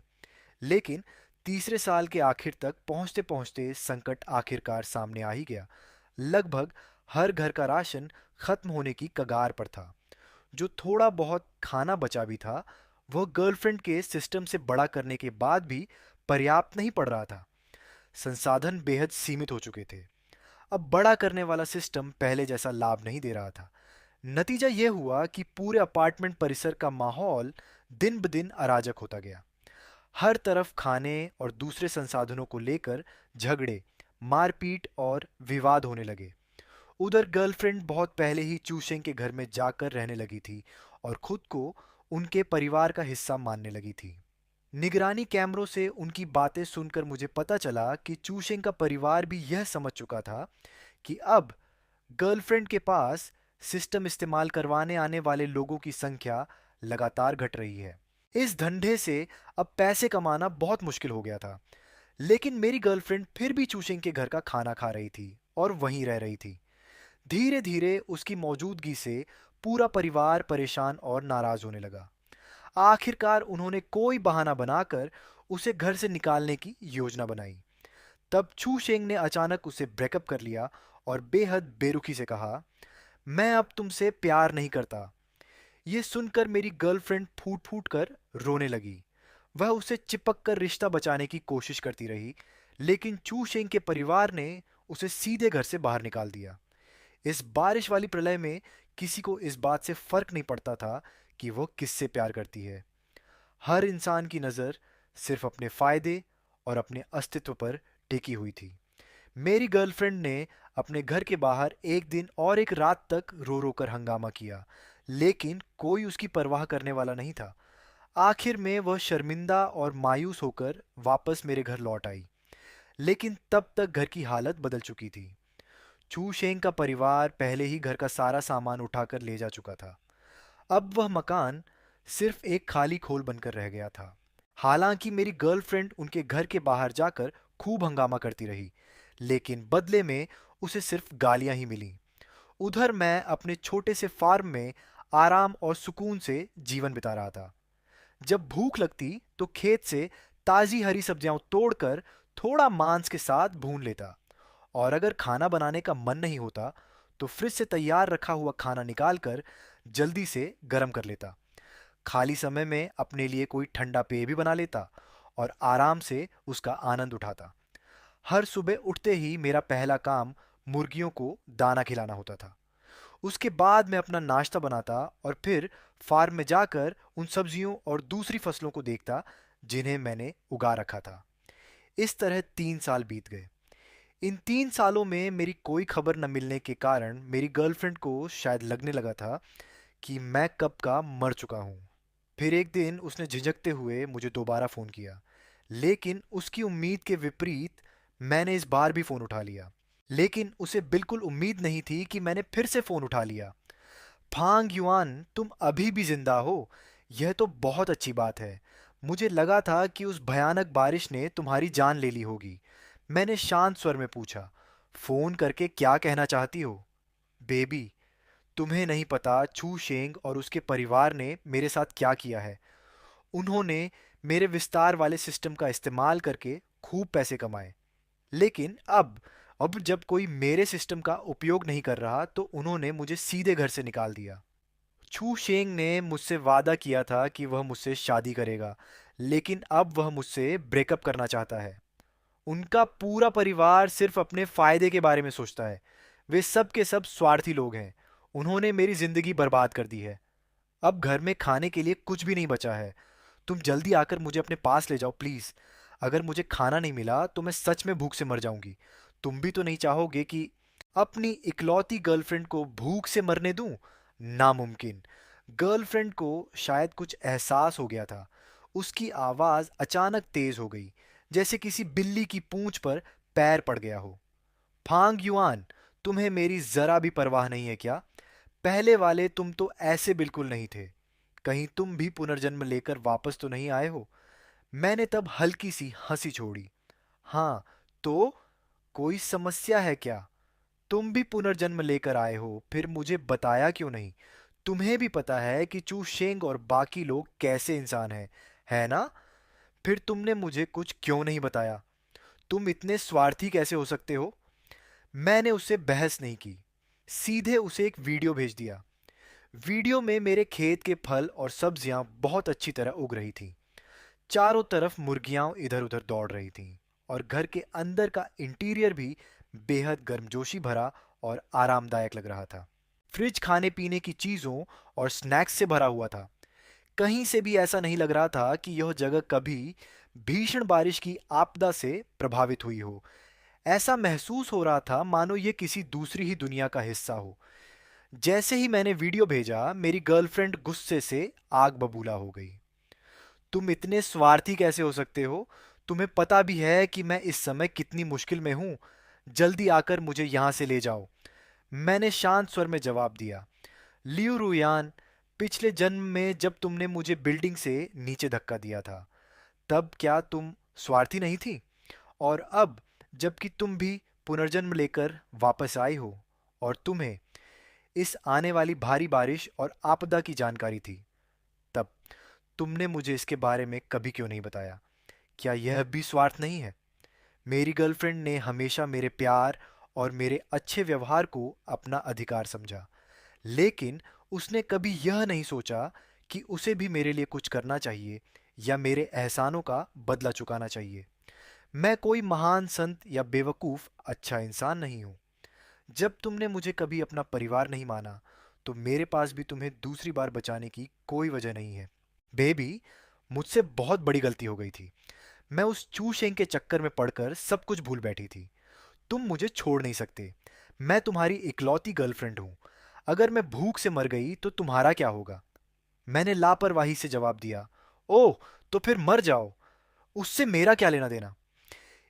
लेकिन तीसरे साल के आखिर तक पहुंचते पहुंचते संकट आखिरकार सामने आ ही गया। लगभग हर घर का राशन खत्म होने की कगार पर था। जो थोड़ा बहुत खाना बचा भी था, वह गर्लफ्रेंड के सिस्टम से बड़ा करने के बाद भी पर्याप्त नहीं पड़ रहा था। संसाधन बेहद सीमित हो चुके थे। अब बड़ा करने वाला सिस्टम पहले जैसा लाभ नहीं दे रहा था। नतीजा यह हुआ कि पूरे अपार्टमेंट परिसर का माहौल दिन ब दिन अराजक होता गया। हर तरफ खाने और दूसरे संसाधनों को लेकर झगड़े, मारपीट और विवाद होने लगे। उधर गर्लफ्रेंड बहुत पहले ही चूशेंग के घर में जाकर रहने लगी थी और खुद को उनके परिवार का हिस्सा मानने लगी थी। निगरानी कैमरों से उनकी बातें सुनकर मुझे पता चला कि चूशेंग का परिवार भी यह समझ चुका था कि अब गर्लफ्रेंड के पास सिस्टम इस्तेमाल करवाने आने वाले लोगों की संख्या लगातार घट रही है। इस धंधे से अब पैसे कमाना बहुत मुश्किल हो गया था। लेकिन मेरी गर्लफ्रेंड फिर भी चूशेंग के घर का खाना खा रही थी और वहीं रह रही थी। धीरे धीरे उसकी मौजूदगी से पूरा परिवार परेशान और नाराज होने लगा। आखिरकार उन्होंने कोई बहाना बनाकर उसे घर से निकालने की योजना बनाई। तब छू शेंग ने अचानक उसे ब्रेकअप कर लिया और बेहद बेरुखी से कहा, मैं अब तुमसे प्यार नहीं करता। ये सुनकर मेरी गर्लफ्रेंड फूट फूट कर रोने लगी। वह उसे चिपक कर रिश्ता बचाने की कोशिश करती रही, लेकिन चू शेंग के परिवार ने उसे सीधे घर से बाहर निकाल दिया। इस बारिश वाली प्रलय में किसी को इस बात से फर्क नहीं पड़ता था कि वो किससे प्यार करती है। हर इंसान की नज़र सिर्फ अपने फायदे और अपने अस्तित्व पर टिकी हुई थी। मेरी गर्लफ्रेंड ने अपने घर के बाहर एक दिन और एक रात तक रो रो कर हंगामा किया, लेकिन कोई उसकी परवाह करने वाला नहीं था। आखिर में वह शर्मिंदा और मायूस होकर वापस मेरे घर लौट आई, लेकिन तब तक घर की हालत बदल चुकी थी। चू शेंग का परिवार पहले ही घर का सारा सामान उठाकर ले जा चुका था। अब वह मकान सिर्फ एक खाली खोल बनकर रह गया था। हालांकि मेरी गर्लफ्रेंड उनके घर के बाहर जाकर खूब हंगामा करती रही, लेकिन बदले में उसे सिर्फ गालियां ही मिली। उधर मैं अपने छोटे से फार्म में आराम और सुकून से जीवन बिता रहा था। जब भूख लगती तो खेत से ताजी हरी सब्जियां तोड़कर थोड़ा मांस के साथ भून लेता, और अगर खाना बनाने का मन नहीं होता तो फ्रिज से तैयार रखा हुआ खाना निकालकर जल्दी से गर्म कर लेता। खाली समय में अपने लिए कोई ठंडा पेय भी बना लेता और आराम से उसका आनंद उठाता। हर सुबह उठते ही मेरा पहला काम मुर्गियों को दाना खिलाना होता था। उसके बाद मैं अपना नाश्ता बनाता और फिर फार्म में जाकर उन सब्जियों और दूसरी फसलों को देखता जिन्हें मैंने उगा रखा था। इस तरह 3 साल बीत गए। इन 3 सालों में मेरी कोई खबर न मिलने के कारण मेरी गर्लफ्रेंड को शायद लगने लगा था कि मैं कब का मर चुका हूँ। फिर एक दिन उसने झिझकते हुए मुझे दोबारा फ़ोन किया, लेकिन उसकी उम्मीद के विपरीत मैंने इस बार भी फ़ोन उठा लिया। लेकिन उसे बिल्कुल उम्मीद नहीं थी कि मैंने फिर से फ़ोन उठा लिया। फांग युआन, तुम अभी भी जिंदा हो, यह तो बहुत अच्छी बात है। मुझे लगा था कि उस भयानक बारिश ने तुम्हारी जान ले ली होगी। मैंने शांत स्वर में पूछा, फोन करके क्या कहना चाहती हो? बेबी, तुम्हें नहीं पता छू शेंग और उसके परिवार ने मेरे साथ क्या किया है। उन्होंने मेरे विस्तार वाले सिस्टम का इस्तेमाल करके खूब पैसे कमाए, लेकिन अब जब कोई मेरे सिस्टम का उपयोग नहीं कर रहा तो उन्होंने मुझे सीधे घर से निकाल दिया। छू शेंग ने मुझसे वादा किया था कि वह मुझसे शादी करेगा, लेकिन अब वह मुझसे ब्रेकअप करना चाहता है। उनका पूरा परिवार सिर्फ अपने फायदे के बारे में सोचता है। वे सब के सब स्वार्थी लोग हैं। उन्होंने मेरी जिंदगी बर्बाद कर दी है। अब घर में खाने के लिए कुछ भी नहीं बचा है। तुम जल्दी आकर मुझे अपने पास ले जाओ प्लीज। अगर मुझे खाना नहीं मिला तो मैं सच में भूख से मर जाऊंगी। तुम भी तो नहीं चाहोगे कि अपनी इकलौती गर्लफ्रेंड को भूख से मरने दूं? नामुमकिन। गर्लफ्रेंड को शायद कुछ एहसास हो गया था। उसकी आवाज अचानक तेज हो गई, जैसे किसी बिल्ली की पूंछ पर पैर पड़ गया हो। फांग युआन, तुम्हें मेरी जरा भी परवाह नहीं है क्या? पहले वाले तुम तो ऐसे बिल्कुल नहीं थे। कहीं तुम भी पुनर्जन्म लेकर वापस तो नहीं आए हो? मैंने तब हल्की सी हंसी छोड़ी। हाँ, तो कोई समस्या है क्या? तुम भी पुनर्जन्म लेकर आए हो, फिर मुझे बताया क्यों नहीं? तुम्हें भी पता है कि चू शेंग और बाकी लोग कैसे इंसान हैं, है ना? फिर तुमने मुझे कुछ क्यों नहीं बताया? तुम इतने स्वार्थी कैसे हो सकते हो? मैंने उससे बहस नहीं की, सीधे उसे एक वीडियो भेज दिया। वीडियो में मेरे खेत के फल और सब्जियां बहुत अच्छी तरह उग रही थीं। चारों तरफ मुर्गियां इधर उधर दौड़ रही थीं और घर के अंदर का इंटीरियर भी बेहद गर्मजोशी भरा और आरामदायक लग रहा था। फ्रिज खाने पीने की चीज़ों और स्नैक्स से भरा हुआ था। कहीं से भी ऐसा नहीं लग रहा था कि यह जगह कभी भीषण बारिश की आपदा से प्रभावित हुई हो। ऐसा महसूस हो रहा था मानो ये किसी दूसरी ही दुनिया का हिस्सा हो। जैसे ही मैंने वीडियो भेजा, मेरी गर्लफ्रेंड गुस्से से आग बबूला हो गई। तुम इतने स्वार्थी कैसे हो सकते हो? तुम्हें पता भी है कि मैं इस समय कितनी मुश्किल में हूं। जल्दी आकर मुझे यहां से ले जाओ। मैंने शांत स्वर में जवाब दिया। लियू रुयान, पिछले जन्म में जब तुमने मुझे बिल्डिंग से नीचे धक्का दिया था, तब क्या तुम स्वार्थी नहीं थी? और अब जबकि तुम भी पुनर्जन्म लेकर वापस आई हो और तुम्हें इस आने वाली भारी बारिश और आपदा की जानकारी थी, तब तुमने मुझे इसके बारे में कभी क्यों नहीं बताया? क्या यह भी स्वार्थ नहीं है? मेरी गर्लफ्रेंड ने हमेशा मेरे प्यार और मेरे अच्छे व्यवहार को अपना अधिकार समझा, लेकिन उसने कभी यह नहीं सोचा कि उसे भी मेरे लिए कुछ करना चाहिए या मेरे एहसानों का बदला चुकाना चाहिए। मैं कोई महान संत या बेवकूफ़ अच्छा इंसान नहीं हूँ। जब तुमने मुझे कभी अपना परिवार नहीं माना, तो मेरे पास भी तुम्हें दूसरी बार बचाने की कोई वजह नहीं है। बेबी, मुझसे बहुत बड़ी गलती हो गई थी। मैं उस चूशेंग के चक्कर में पड़कर सब कुछ भूल बैठी थी। तुम मुझे छोड़ नहीं सकते। मैं तुम्हारी इकलौती गर्लफ्रेंड हूँ। अगर मैं भूख से मर गई तो तुम्हारा क्या होगा? मैंने लापरवाही से जवाब दिया। ओह, तो फिर मर जाओ। उससे मेरा क्या लेना देना?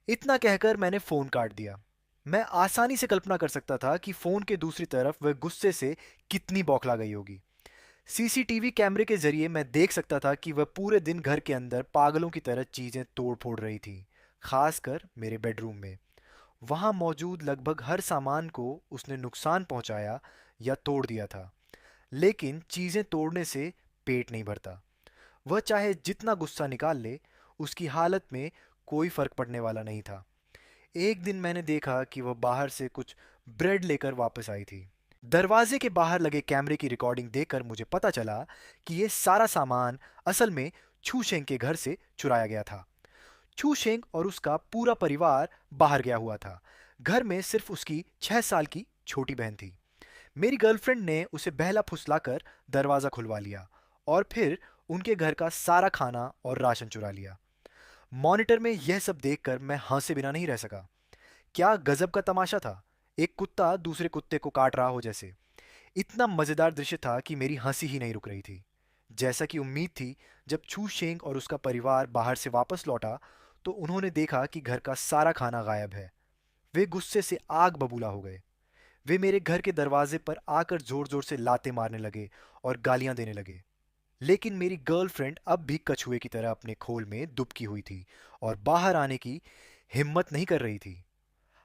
इतना कहकर मैंने फ़ोन काट दिया। मैं आसानी से कल्पना कर सकता था कि फ़ोन के दूसरी तरफ वह गुस्से से कितनी बौखला गई होगी। सीसीटीवी कैमरे के जरिए मैं देख सकता था कि वह पूरे दिन घर के अंदर पागलों की तरह चीज़ें तोड़ फोड़ रही थी, खासकर मेरे बेडरूम में। वहाँ मौजूद लगभग हर सामान को उसने नुकसान पहुंचाया या तोड़ दिया था, लेकिन चीज़ें तोड़ने से पेट नहीं भरता। वह चाहे जितना गुस्सा निकाल ले, उसकी हालत में कोई फर्क पड़ने वाला नहीं था। एक दिन मैंने देखा कि वह बाहर से कुछ ब्रेड लेकर वापस आई थी। दरवाजे के बाहर लगे कैमरे की रिकॉर्डिंग देखकर मुझे पता चला कि यह सारा सामान असल में छूशेंग के घर से चुराया गया था। छूशेंग और उसका पूरा परिवार बाहर गया हुआ था। घर में सिर्फ उसकी 6 साल की छोटी बहन थी। मेरी गर्लफ्रेंड ने उसे बहला फुसलाकर दरवाज़ा खुलवा लिया और फिर उनके घर का सारा खाना और राशन चुरा लिया। मॉनिटर में यह सब देखकर मैं हंसे बिना नहीं रह सका। क्या गजब का तमाशा था! एक कुत्ता दूसरे कुत्ते को काट रहा हो जैसे। इतना मज़ेदार दृश्य था कि मेरी हंसी ही नहीं रुक रही थी। जैसा कि उम्मीद थी, जब छू शेंग और उसका परिवार बाहर से वापस लौटा, तो उन्होंने देखा कि घर का सारा खाना गायब है। वे गुस्से से आग बबूला हो गए। वे मेरे घर के दरवाजे पर आकर जोर जोर से लाते मारने लगे और गालियां देने लगे। लेकिन मेरी गर्लफ्रेंड अब भी कछुए की तरह अपने खोल में दुबकी हुई थी और बाहर आने की हिम्मत नहीं कर रही थी।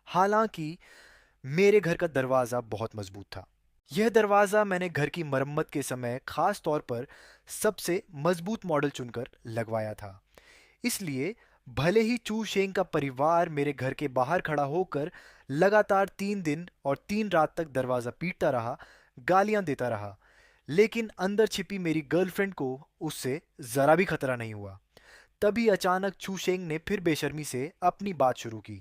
हालांकि मेरे घर का दरवाज़ा बहुत मजबूत था। यह दरवाज़ा मैंने घर की मरम्मत के समय खास तौर पर सबसे मजबूत मॉडल चुनकर लगवाया था। इसलिए भले ही चू शेंग का परिवार मेरे घर के बाहर खड़ा होकर लगातार 3 दिन और 3 रात तक दरवाज़ा पीटता रहा, गालियां देता रहा, लेकिन अंदर छिपी मेरी गर्लफ्रेंड को उससे ज़रा भी खतरा नहीं हुआ। तभी अचानक चू शेंग ने फिर बेशर्मी से अपनी बात शुरू की।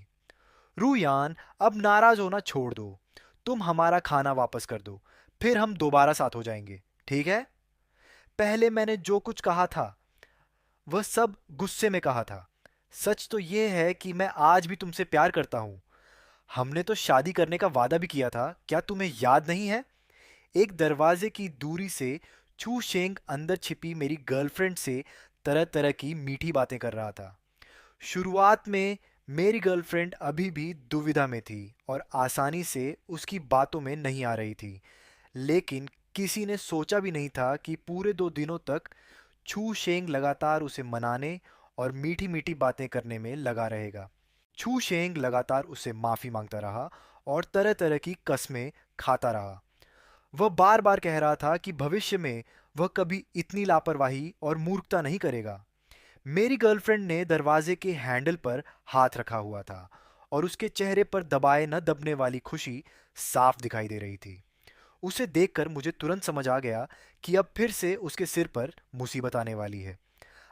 रूयान, अब नाराज होना छोड़ दो। तुम हमारा खाना वापस कर दो, फिर हम दोबारा साथ हो जाएंगे, ठीक है? पहले मैंने जो कुछ कहा था वह सब गुस्से में कहा था। सच तो यह है कि मैं आज भी तुमसे प्यार करता हूँ। हमने तो शादी करने का वादा भी किया था, क्या तुम्हें याद नहीं है? एक दरवाजे की दूरी से चू शेंग अंदर छिपी मेरी गर्लफ्रेंड से तरह तरह की मीठी बातें कर रहा था। शुरुआत में मेरी गर्लफ्रेंड अभी भी दुविधा में थी और आसानी से उसकी बातों में नहीं आ रही थी, लेकिन किसी ने सोचा भी नहीं था कि पूरे 2 दिनों तक छू शेंग लगातार उसे मनाने और मीठी मीठी बातें करने में लगा रहेगा। छू शेंग लगातार उससे माफ़ी मांगता रहा और तरह तरह की कस्में खाता रहा। वह बार बार कह रहा था कि भविष्य में वह कभी इतनी लापरवाही और मूर्खता नहीं करेगा। मेरी गर्लफ्रेंड ने दरवाजे के हैंडल पर हाथ रखा हुआ था और उसके चेहरे पर दबाए न दबने वाली खुशी साफ दिखाई दे रही थी। उसे देखकर मुझे तुरंत समझ आ गया कि अब फिर से उसके सिर पर मुसीबत आने वाली है।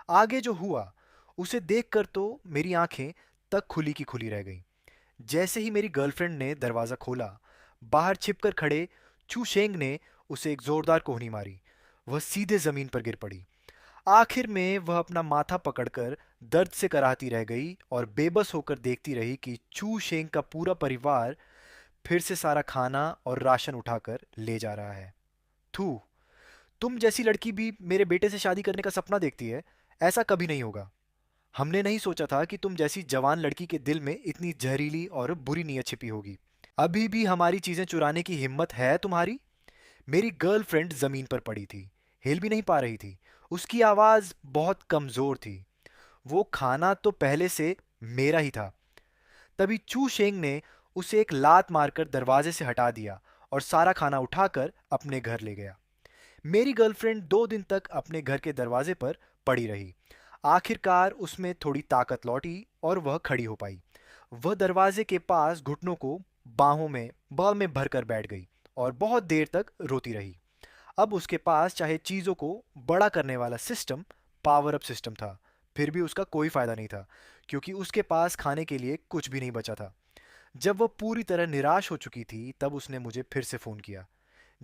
आगे जो हुआ उसे देखकर तो मेरी आंखें तक खुली की खुली रह गईं। जैसे ही मेरी गर्लफ्रेंड ने दरवाज़ा खोला, बाहर छिपकर खड़े चू शेंग ने उसे एक जोरदार कोहनी मारी। वह सीधे जमीन पर गिर पड़ी। आखिर में वह अपना माथा पकड़कर दर्द से कराहती रह गई और बेबस होकर देखती रही कि चू शेंग का पूरा परिवार फिर से सारा खाना और राशन उठाकर ले जा रहा है। थू, तुम जैसी लड़की भी मेरे बेटे से शादी करने का सपना देखती है? ऐसा कभी नहीं होगा। हमने नहीं सोचा था कि तुम जैसी जवान लड़की के दिल में इतनी जहरीली और बुरी नीयत छिपी होगी। अभी भी हमारी चीजें चुराने की हिम्मत है तुम्हारी? मेरी गर्लफ्रेंड जमीन पर पड़ी थी, हिल भी नहीं पा रही थी। उसकी आवाज बहुत कमजोर थी। वो खाना तो पहले से मेरा ही था। तभी चू शेंग ने उसे एक लात मारकर दरवाजे से हटा दिया और सारा खाना उठाकर अपने घर ले गया। मेरी गर्लफ्रेंड 2 दिन तक अपने घर के दरवाजे पर पड़ी रही। आखिरकार उसमें थोड़ी ताकत लौटी और वह खड़ी हो पाई। वह दरवाजे के पास घुटनों को बाहों में बॉल में भरकर बैठ गई और बहुत देर तक रोती रही। अब उसके पास चाहे चीज़ों को बड़ा करने वाला सिस्टम, पावर अप सिस्टम था, फिर भी उसका कोई फ़ायदा नहीं था, क्योंकि उसके पास खाने के लिए कुछ भी नहीं बचा था। जब वह पूरी तरह निराश हो चुकी थी, तब उसने मुझे फिर से फ़ोन किया।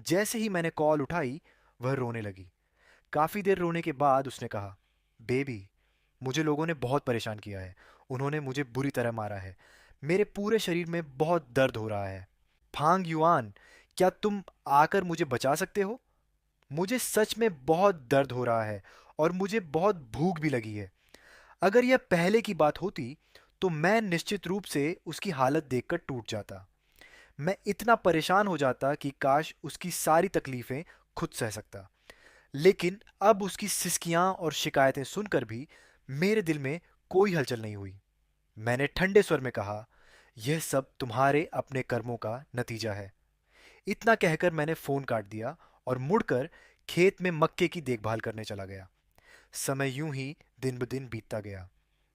जैसे ही मैंने कॉल उठाई, वह रोने लगी। काफ़ी देर रोने के बाद उसने कहा, बेबी, मुझे लोगों ने बहुत परेशान किया है। उन्होंने मुझे बुरी तरह मारा है। मेरे पूरे शरीर में बहुत दर्द हो रहा है। फांग युआन, क्या तुम आकर मुझे बचा सकते हो? मुझे सच में बहुत दर्द हो रहा है और मुझे बहुत भूख भी लगी है। अगर यह पहले की बात होती, तो मैं निश्चित रूप से उसकी हालत देखकर टूट जाता। मैं इतना परेशान हो जाता कि काश उसकी सारी तकलीफ़ें खुद सह सकता। लेकिन अब उसकी सिसकियां और शिकायतें सुनकर भी मेरे दिल में कोई हलचल नहीं हुई। मैंने ठंडे स्वर में कहा, यह सब तुम्हारे अपने कर्मों का नतीजा है। इतना कहकर मैंने फ़ोन काट दिया और मुड़कर खेत में मक्के की देखभाल करने चला गया। समय यूं ही दिन ब दिन बीतता गया।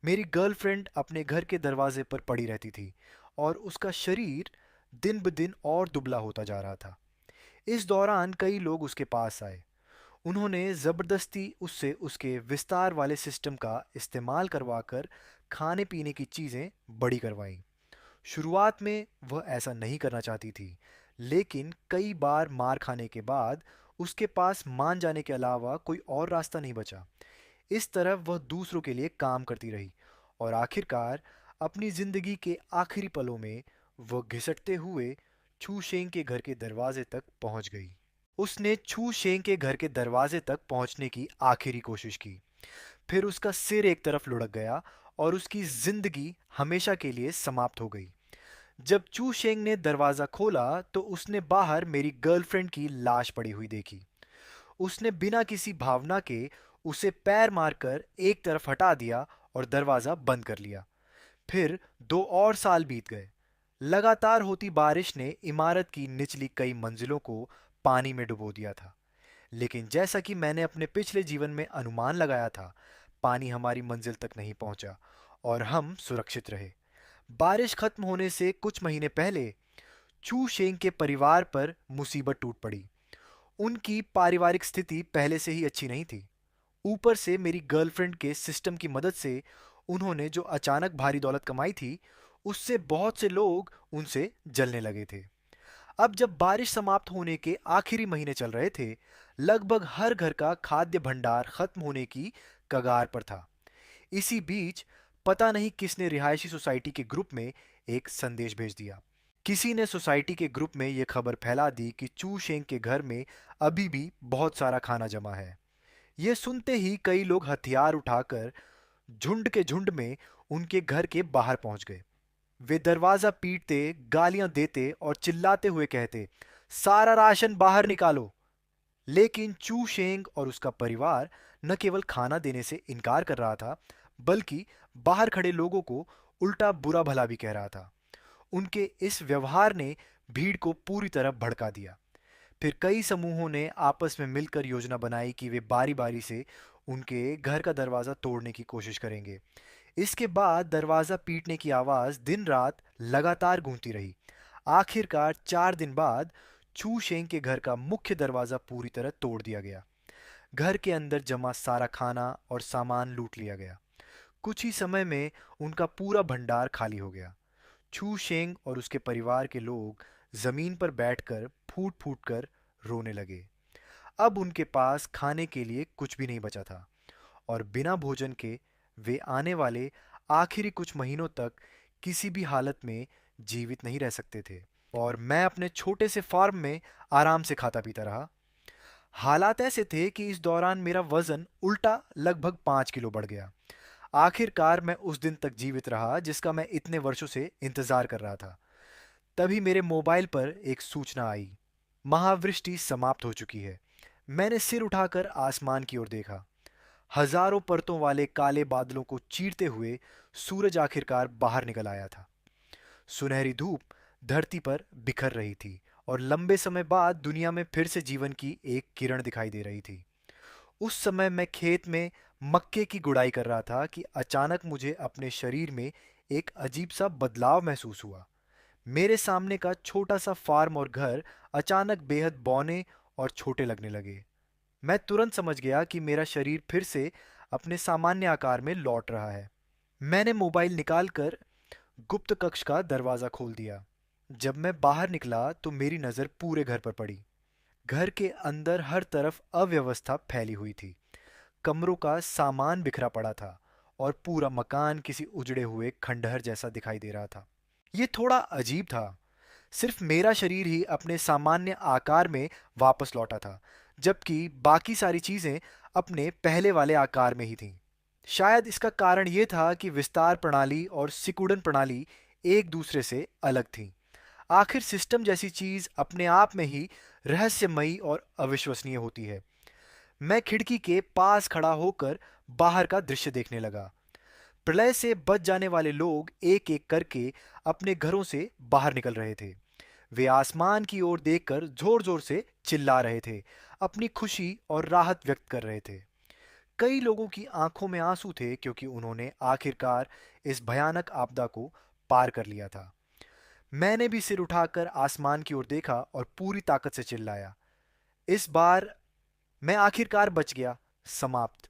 मेरी गर्लफ्रेंड अपने घर के दरवाजे पर पड़ी रहती थी और उसका शरीर दिन ब दिन और दुबला होता जा रहा था। इस दौरान कई लोग उसके पास आए। उन्होंने ज़बरदस्ती उससे उसके विस्तार वाले सिस्टम का इस्तेमाल करवाकर खाने पीने की चीज़ें बड़ी करवाईं। शुरुआत में वह ऐसा नहीं करना चाहती थी, लेकिन कई बार मार खाने के बाद उसके पास मान जाने के अलावा कोई और रास्ता नहीं बचा। इस तरह वह दूसरों के लिए काम करती रही और आखिरकार अपनी जिंदगी के आखिरी पलों में वह घिसटते हुए छू शेंग के घर के दरवाजे तक पहुंच गई। उसने छू शेंग के घर के दरवाजे तक पहुंचने की आखिरी कोशिश की। फिर उसका सिर एक तरफ लुढ़क गया और उसकी जिंदगी हमेशा के लिए समाप्त हो गई। जब चू शेंग ने दरवाज़ा खोला तो उसने बाहर मेरी गर्लफ्रेंड की लाश पड़ी हुई देखी। उसने बिना किसी भावना के उसे पैर मारकर एक तरफ हटा दिया और दरवाज़ा बंद कर लिया। फिर 2 और साल बीत गए। लगातार होती बारिश ने इमारत की निचली कई मंजिलों को पानी में डुबो दिया था। लेकिन जैसा कि मैंने अपने पिछले जीवन में अनुमान लगाया था, पानी हमारी मंजिल तक नहीं पहुंचा और हम सुरक्षित रहे। बारिश खत्म होने से कुछ महीने पहले चू शेंग के परिवार पर मुसीबत टूट पड़ी। उनकी पारिवारिक स्थिति पहले से ही अच्छी नहीं थी। ऊपर से मेरी गर्लफ्रेंड के सिस्टम की मदद से उन्होंने जो अचानक भारी दौलत कमाई थी, उससे बहुत से लोग उनसे जलने लगे थे। अब जब बारिश समाप्त होने के आखिरी महीने चल रहे थे, लगभग हर घर का खाद्य भंडार खत्म होने की कगार पर था। इसी बीच पता नहीं किसने रिहायशी सोसाइटी के ग्रुप में एक संदेश भेज दिया। किसी ने सोसाइटी के ग्रुप में यह खबर फैला दी कि चू शेंग के घर में अभी भी बहुत सारा खाना जमा है। यह सुनते ही कई लोग हथियार उठाकर झुंड के झुंड में उनके घर के बाहर पहुंच गए। वे दरवाजा पीटते, गालियां देते और चिल्लाते हुए कहते, सारा राशन बाहर निकालो। लेकिन चू शेंग और उसका परिवार न केवल खाना देने से इनकार कर रहा था, बल्कि बाहर खड़े लोगों को उल्टा बुरा भला भी कह रहा था। उनके इस व्यवहार ने भीड़ को पूरी तरह भड़का दिया। फिर कई समूहों ने आपस में मिलकर योजना बनाई कि वे बारी बारी से उनके घर का दरवाज़ा तोड़ने की कोशिश करेंगे। इसके बाद दरवाज़ा पीटने की आवाज़ दिन रात लगातार गूंजती रही। आखिरकार 4 दिन बाद चू शेंग के घर का मुख्य दरवाज़ा पूरी तरह तोड़ दिया गया। घर के अंदर जमा सारा खाना और सामान लूट लिया गया। कुछ ही समय में उनका पूरा भंडार खाली हो गया। छू शेंग और उसके परिवार के लोग जमीन पर बैठकर फूट फूट कर रोने लगे। अब उनके पास खाने के लिए कुछ भी नहीं बचा था और बिना भोजन के वे आने वाले आखिरी कुछ महीनों तक किसी भी हालत में जीवित नहीं रह सकते थे। और मैं अपने छोटे से फार्म में आराम से खाता पीता रहा। हालात ऐसे थे कि इस दौरान मेरा वजन उल्टा लगभग 5 किलो बढ़ गया। आखिरकार मैं उस दिन तक जीवित रहा जिसका मैं इतने वर्षों से इंतजार कर रहा था। तभी मेरे मोबाइल पर एक सूचना आई, महावृष्टि समाप्त हो चुकी है। मैंने सिर उठाकर आसमान की ओर देखा। हजारों परतों वाले काले बादलों को चीरते हुए सूरज आखिरकार बाहर निकल आया था। सुनहरी धूप धरती पर बिखर रही थी और लंबे समय बाद दुनिया में फिर से जीवन की एक किरण दिखाई दे रही थी। उस समय मैं खेत में मक्के की गुड़ाई कर रहा था कि अचानक मुझे अपने शरीर में एक अजीब सा बदलाव महसूस हुआ। मेरे सामने का छोटा सा फार्म और घर अचानक बेहद बौने और छोटे लगने लगे। मैं तुरंत समझ गया कि मेरा शरीर फिर से अपने सामान्य आकार में लौट रहा है। मैंने मोबाइल निकालकर गुप्त कक्ष का दरवाज़ा खोल दिया। जब मैं बाहर निकला तो मेरी नज़र पूरे घर पर पड़ी। घर के अंदर हर तरफ अव्यवस्था फैली हुई थी। कमरों का सामान बिखरा पड़ा था और पूरा मकान किसी उजड़े हुए खंडहर जैसा दिखाई दे रहा था। ये थोड़ा अजीब था। सिर्फ मेरा शरीर ही अपने सामान्य आकार में वापस लौटा था, जबकि बाकी सारी चीजें अपने पहले वाले आकार में ही थीं। शायद इसका कारण ये था कि विस्तार प्रणाली और सिकुड़न प्रणाली एक दूसरे से अलग थीं। आखिर सिस्टम जैसी चीज अपने आप में ही रहस्यमयी और अविश्वसनीय होती है। मैं खिड़की के पास खड़ा होकर बाहर का दृश्य देखने लगा। प्रलय से बच जाने वाले लोग एक एक करके अपने घरों से बाहर निकल रहे थे। वे आसमान की ओर देखकर जोर जोर से चिल्ला रहे थे, अपनी खुशी और राहत व्यक्त कर रहे थे। कई लोगों की आंखों में आंसू थे क्योंकि उन्होंने आखिरकार इस भयानक आपदा को पार कर लिया था। मैंने भी सिर उठाकर आसमान की ओर देखा और पूरी ताकत से चिल्लाया, इस बार मैं आखिरकार बच गया। समाप्त।